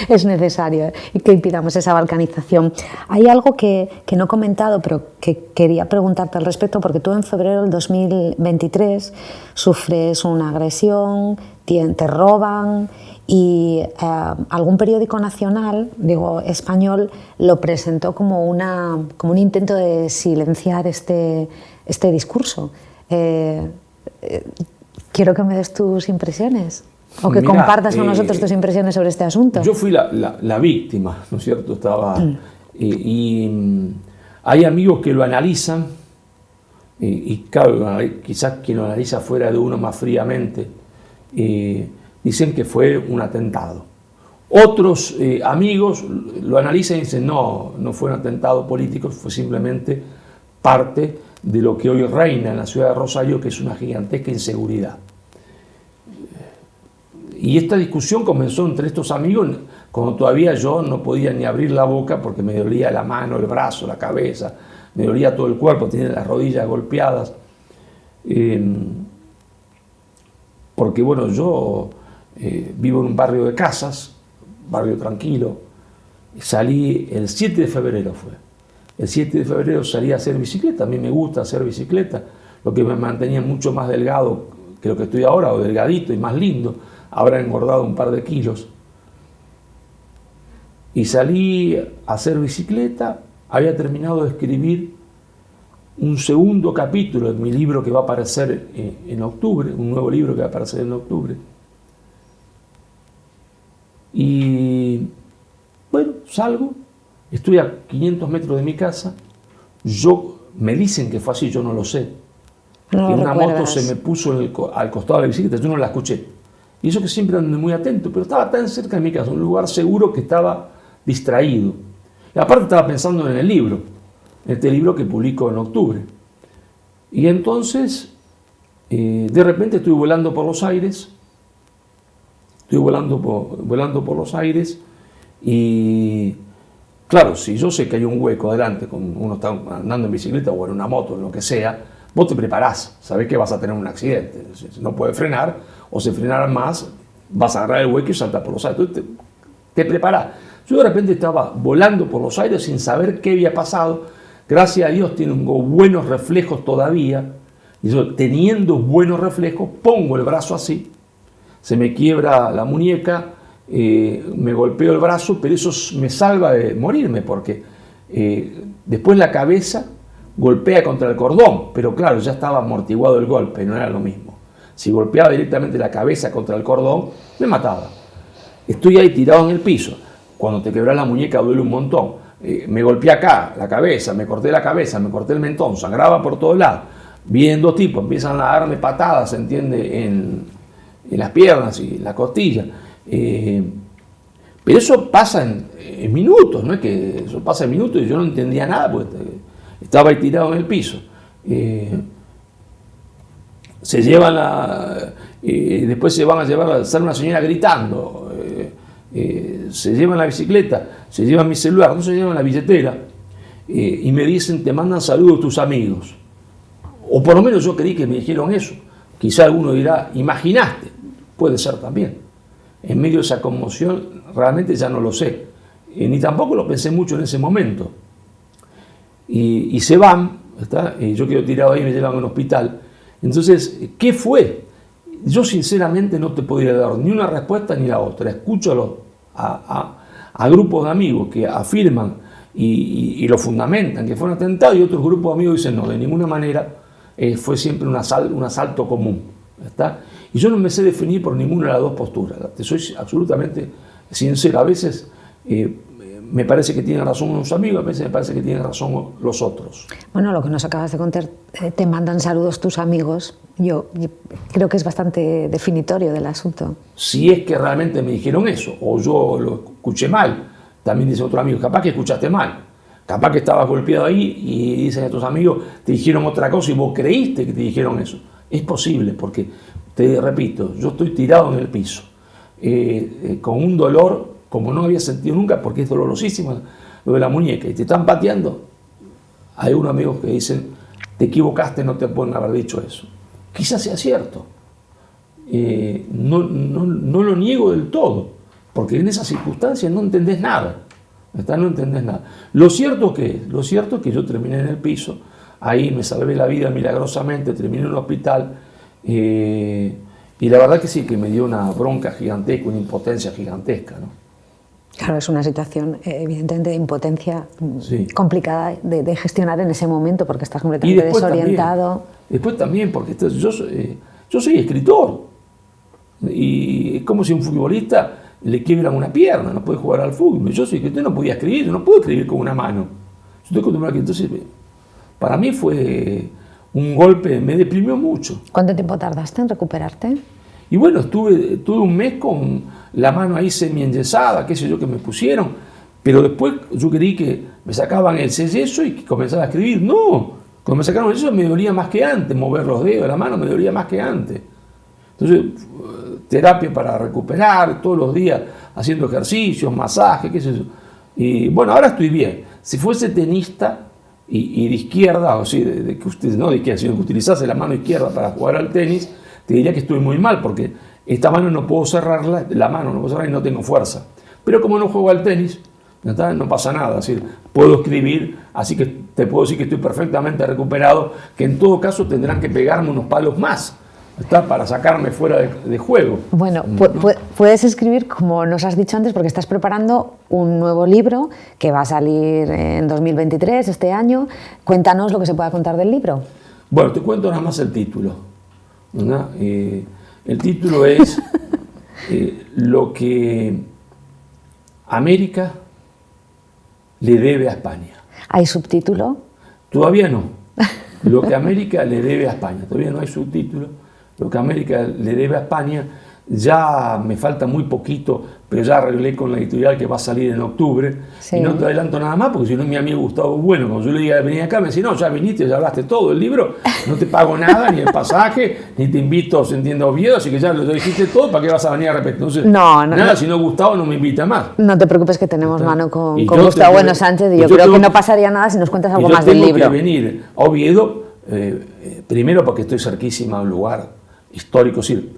es necesario que impidamos esa balcanización. Hay algo que no he comentado, pero que quería preguntarte al respecto, porque tú en febrero del 2023 sufres una agresión, te roban y algún periódico nacional, digo español, lo presentó como un intento de silenciar este discurso. Quiero que me des tus impresiones o que compartas con nosotros tus impresiones sobre este asunto. Yo fui la víctima, ¿no es cierto? Y hay amigos que lo analizan y claro, quizás quien lo analiza fuera de uno más fríamente dicen que fue un atentado. Otros amigos lo analizan y dicen no fue un atentado político, fue simplemente parte de lo que hoy reina en la ciudad de Rosario, que es una gigantesca inseguridad. Y esta discusión comenzó entre estos amigos cuando todavía yo no podía ni abrir la boca porque me dolía la mano, el brazo, la cabeza, me dolía todo el cuerpo, tenía las rodillas golpeadas. Porque bueno, yo vivo en un barrio de casas, barrio tranquilo, salí el 7 de febrero El 7 de febrero salí a hacer bicicleta, a mí me gusta hacer bicicleta, lo que me mantenía mucho más delgado que lo que estoy ahora, o delgadito y más lindo, ahora he engordado un par de kilos. Y salí a hacer bicicleta, había terminado de escribir un segundo capítulo en mi libro que va a aparecer en octubre, un nuevo libro que va a aparecer en octubre. Y bueno, salgo, estoy a 500 metros de mi casa, me dicen que fue así, yo no lo sé. No que lo una recuerdas. moto se me puso al costado de la bicicleta, yo no la escuché. Y eso que siempre ando muy atento, pero estaba tan cerca de mi casa, un lugar seguro que estaba distraído. Y aparte estaba pensando en el libro, este libro que publico en octubre. Y entonces, de repente estoy volando por los aires, y claro, si yo sé que hay un hueco adelante, uno está andando en bicicleta o en una moto, en lo que sea, vos te preparás, sabés que vas a tener un accidente, no puedes frenar, o si frenar más, vas a agarrar el hueco y saltar por los aires. Entonces te preparás. Yo de repente estaba volando por los aires sin saber qué había pasado. Gracias a Dios tengo buenos reflejos todavía. Y yo, teniendo buenos reflejos, pongo el brazo así, se me quiebra la muñeca, me golpeo el brazo, pero eso me salva de morirme, porque después la cabeza golpea contra el cordón, pero claro, ya estaba amortiguado el golpe, no era lo mismo. Si golpeaba directamente la cabeza contra el cordón, me mataba. Estoy ahí tirado en el piso. Cuando te quebras la muñeca duele un montón. Me golpeé acá, la cabeza, me corté la cabeza, me corté el mentón, sangraba por todos lados. Vienen dos tipos, empiezan a darme patadas, ¿se entiende?, en las piernas y la costilla. Pero eso pasa en minutos, no es que eso pasa en minutos y yo no entendía nada porque estaba ahí tirado en el piso. Después se van a llevar a hacer una señora gritando, se llevan la bicicleta, se llevan mi celular, no se llevan la billetera, y me dicen, te mandan saludos tus amigos. O por lo menos yo creí que me dijeron eso. Quizá alguno dirá, imaginaste, puede ser también. En medio de esa conmoción realmente ya no lo sé, ni tampoco lo pensé mucho en ese momento. Y se van, yo quedo tirado ahí y me llevan a un hospital. Entonces, ¿qué fue? Yo sinceramente no te podría dar ni una respuesta ni la otra. Escucho a grupos de amigos que afirman y lo fundamentan que fue un atentado, y otros grupos de amigos dicen no, de ninguna manera, fue siempre un asalto común. ¿Está? Y yo no me sé definir por ninguna de las dos posturas. Te soy absolutamente sincero. A veces me parece que tienen razón unos amigos, a veces me parece que tienen razón los otros. Bueno, lo que nos acabas de contar, te mandan saludos tus amigos, yo creo que es bastante definitorio del asunto. Si es que realmente me dijeron eso, o yo lo escuché mal, también dice otro amigo, capaz que escuchaste mal, capaz que estabas golpeado ahí y dicen a tus amigos, te dijeron otra cosa y vos creíste que te dijeron eso. Es posible, porque, te repito, yo estoy tirado en el piso, con un dolor como no había sentido nunca, porque es dolorosísimo lo de la muñeca, y te están pateando. Hay unos amigos que dicen, te equivocaste, no te pueden haber dicho eso. Quizás sea cierto. No lo niego del todo, porque en esas circunstancias no entendés nada. No entendés nada. Lo cierto es que yo terminé en el piso, ahí me salvé la vida milagrosamente, terminé en un hospital, y la verdad que sí, que me dio una bronca gigantesca, una impotencia gigantesca, ¿no? Claro, es una situación evidentemente de impotencia Sí. complicada de gestionar en ese momento, porque estás completamente desorientado. Después también, porque yo soy escritor, y es como si un futbolista le quiebran una pierna, no puede jugar al fútbol. Yo soy escritor, no podía escribir, yo no puedo escribir con una mano. Yo estoy acostumbrado a que, entonces, para mí fue un golpe, me deprimió mucho. ¿Cuánto tiempo tardaste en recuperarte? Y bueno, estuve un mes con la mano ahí semi-enyesada, qué sé yo, que me pusieron, pero después yo creí que me sacaban el yeso y que comenzaba a escribir. No, cuando me sacaron el yeso me dolía más que antes, mover los dedos de la mano me dolía más que antes. Entonces, terapia para recuperar, todos los días haciendo ejercicios, masajes, qué sé yo. Y bueno, ahora estoy bien. Si fuese tenista y de izquierda, o sí, de que usted no de izquierda, sino que utilizase la mano izquierda para jugar al tenis, te diría que estoy muy mal, porque esta mano no puedo cerrarla, la mano no puedo cerrarla y no tengo fuerza. Pero como no juego al tenis, no pasa nada, es decir, puedo escribir, así que te puedo decir que estoy perfectamente recuperado, que en todo caso tendrán que pegarme unos palos más, está para sacarme fuera de juego. Bueno, puedes escribir, como nos has dicho antes, porque estás preparando un nuevo libro que va a salir en 2023, este año. Cuéntanos lo que se pueda contar del libro. Bueno, te cuento nada más el título, ¿no? El título es lo que América le debe a España. ¿Hay subtítulo? Todavía no. Lo que América le debe a España. Todavía no hay subtítulo. Lo que América le debe a España. Ya me falta muy poquito, pero ya arreglé con la editorial que va a salir en octubre. Sí. Y no te adelanto nada más, porque si no mi amigo Gustavo Bueno, cuando yo le diga venir acá, me dice, no, ya viniste, ya hablaste todo el libro, no te pago nada, ni el pasaje, ni te invito, se entiende, a Oviedo, así que ya lo dijiste todo, ¿para qué vas a venir a repetir? Entonces, nada, si no Gustavo no me invita más. No te preocupes que tenemos mano con Gustavo Bueno Sánchez, y yo creo que no pasaría nada si nos cuentas algo más del libro. Yo tengo que venir a Oviedo, primero porque estoy cerquísima a un lugar histórico, sí,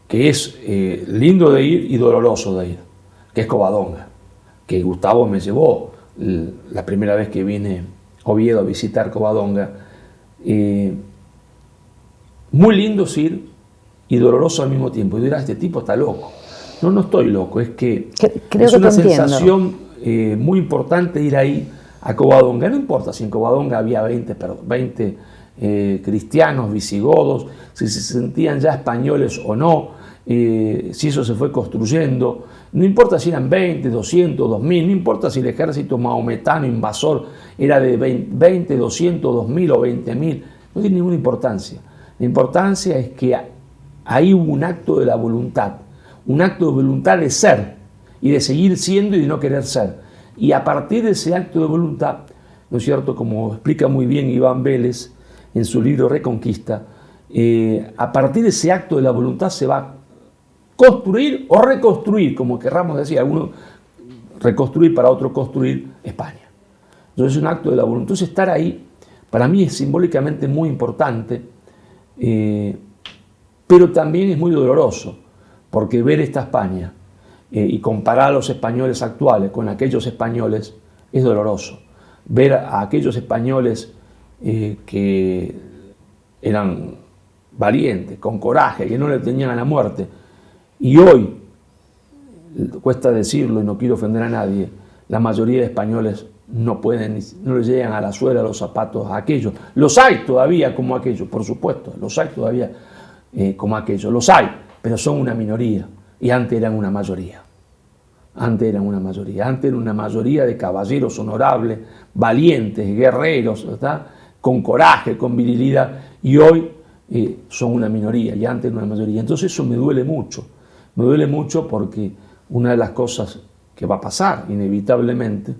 que es lindo de ir y doloroso de ir, que es Covadonga, que Gustavo me llevó la primera vez que vine a Oviedo a visitar Covadonga. Muy lindo es ir y doloroso al mismo tiempo. Y dirás, este tipo está loco. No, no estoy loco, es que es una sensación muy importante ir ahí a Covadonga. No importa si en Covadonga había 20 cristianos, visigodos, si se sentían ya españoles o no, si eso se fue construyendo, no importa si eran 20, 200, 2000, no importa si el ejército maometano invasor era de 20, 200, 2000 o 20.000, no tiene ninguna importancia. La importancia es que ahí hubo un acto de la voluntad, un acto de voluntad de ser y de seguir siendo y de no querer ser. Y a partir de ese acto de voluntad, ¿no es cierto?, como explica muy bien Iván Vélez en su libro Reconquista, a partir de ese acto de la voluntad se va a construir o reconstruir, como querramos decir, algunos reconstruir para otro construir España. Entonces es un acto de la voluntad. Entonces estar ahí para mí es simbólicamente muy importante, pero también es muy doloroso, porque ver esta España y comparar a los españoles actuales con aquellos españoles es doloroso. Ver a aquellos españoles que eran valientes, con coraje, que no le tenían a la muerte, y hoy, cuesta decirlo y no quiero ofender a nadie, la mayoría de españoles no le llegan a la suela de los zapatos a aquellos. Los hay todavía como aquellos, por supuesto, los hay todavía como aquellos, los hay, pero son una minoría, y antes eran una mayoría. Antes eran una mayoría de caballeros honorables, valientes, guerreros, ¿verdad?, con coraje, con virilidad, y hoy son una minoría, y antes era una mayoría. Entonces eso me duele mucho porque una de las cosas que va a pasar inevitablemente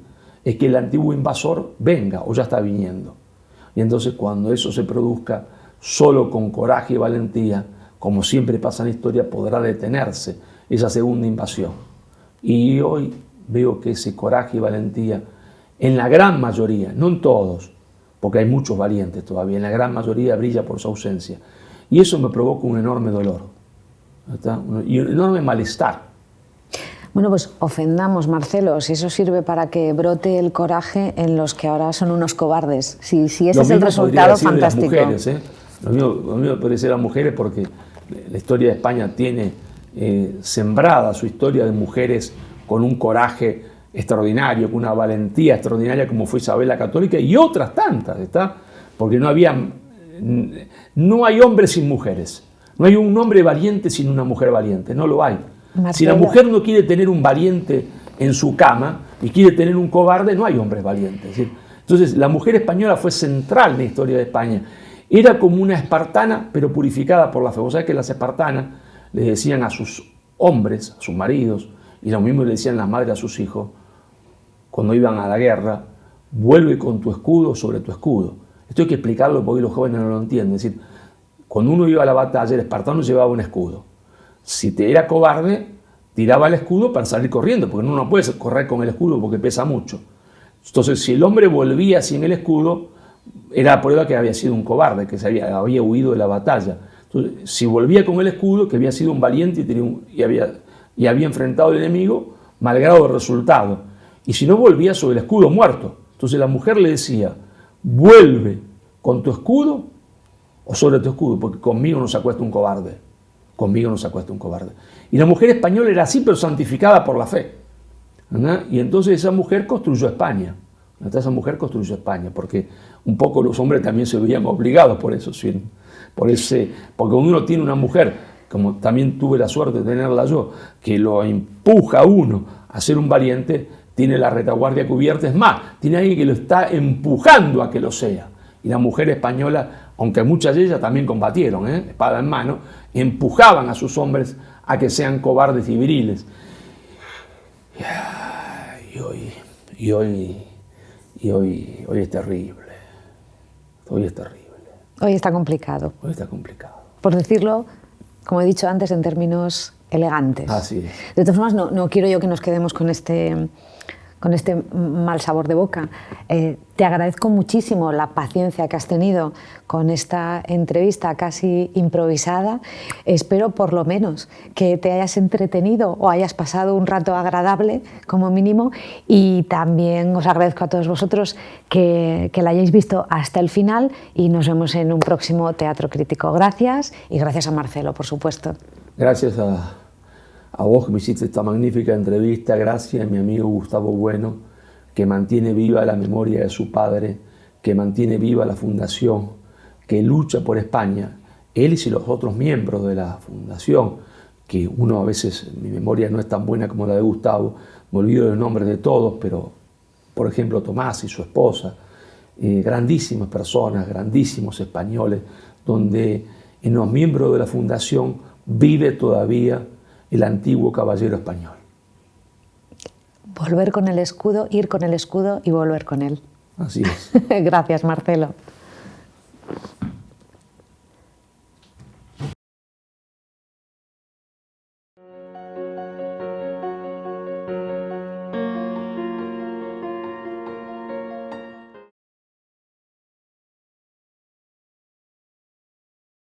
es que el antiguo invasor venga o ya está viniendo. Y entonces cuando eso se produzca, solo con coraje y valentía, como siempre pasa en la historia, podrá detenerse esa segunda invasión. Y hoy veo que ese coraje y valentía, en la gran mayoría, no en todos, porque hay muchos valientes todavía, en la gran mayoría brilla por su ausencia. Y eso me provoca un enorme dolor, ¿verdad?, y un enorme malestar. Bueno, pues ofendamos, Marcelo, si eso sirve para que brote el coraje en los que ahora son unos cobardes. Si ese es el resultado, fantástico. Lo mismo podría ser las mujeres, porque la historia de España tiene sembrada su historia de mujeres con un coraje extraordinario, con una valentía extraordinaria, como fue Isabel la Católica y otras tantas, ¿está? Porque no hay hombres sin mujeres, no hay un hombre valiente sin una mujer valiente, no lo hay. Marcelo. Si la mujer no quiere tener un valiente en su cama y quiere tener un cobarde, no hay hombres valientes, ¿sí? Entonces la mujer española fue central en la historia de España. Era como una espartana, pero purificada por la fe. Vos sabés que las espartanas le decían a sus hombres, a sus maridos, y lo mismo le decían las madres a sus hijos, cuando iban a la guerra: vuelve con tu escudo sobre tu escudo. Esto hay que explicarlo porque los jóvenes no lo entienden. Es decir, cuando uno iba a la batalla, el espartano llevaba un escudo. Si te era cobarde, tiraba el escudo para salir corriendo, porque uno no puede correr con el escudo porque pesa mucho. Entonces, si el hombre volvía sin el escudo, era prueba que había sido un cobarde, que había huido de la batalla. Entonces, si volvía con el escudo, que había sido un valiente y había enfrentado al enemigo, malgrado el resultado. Y si no, volvía sobre el escudo muerto. Entonces la mujer le decía: vuelve con tu escudo o sobre tu escudo, porque conmigo no se acuesta un cobarde. Conmigo no se acuesta un cobarde. Y la mujer española era así, pero santificada por la fe, ¿verdad? Y entonces esa mujer construyó España. Esa mujer construyó España, porque un poco los hombres también se veían obligados por eso, ¿sí? Porque cuando uno tiene una mujer, como también tuve la suerte de tenerla yo, que lo empuja a uno a ser un valiente, tiene la retaguardia cubierta, es más, tiene alguien que lo está empujando a que lo sea. Y la mujer española, aunque muchas de ellas también combatieron, espada en mano, empujaban a sus hombres a que sean cobardes y viriles. Y hoy es terrible. Hoy es terrible. Hoy está complicado. Hoy está complicado. Por decirlo, como he dicho antes, en términos elegantes. Así es. De todas formas, no quiero yo que nos quedemos con este mal sabor de boca. Te agradezco muchísimo la paciencia que has tenido con esta entrevista casi improvisada. Espero por lo menos que te hayas entretenido o hayas pasado un rato agradable como mínimo, y también os agradezco a todos vosotros que la hayáis visto hasta el final, y nos vemos en un próximo Teatro Crítico. Gracias, y gracias a Marcelo, por supuesto. Gracias a vos que me hiciste esta magnífica entrevista, gracias a mi amigo Gustavo Bueno, que mantiene viva la memoria de su padre, que mantiene viva la fundación, que lucha por España, él y los otros miembros de la fundación, que uno a veces, mi memoria no es tan buena como la de Gustavo, me olvido los nombres de todos, pero por ejemplo Tomás y su esposa, grandísimas personas, grandísimos españoles, donde en los miembros de la fundación vive todavía el antiguo caballero español. Volver con el escudo, ir con el escudo y volver con él. Así es. Gracias, Marcelo.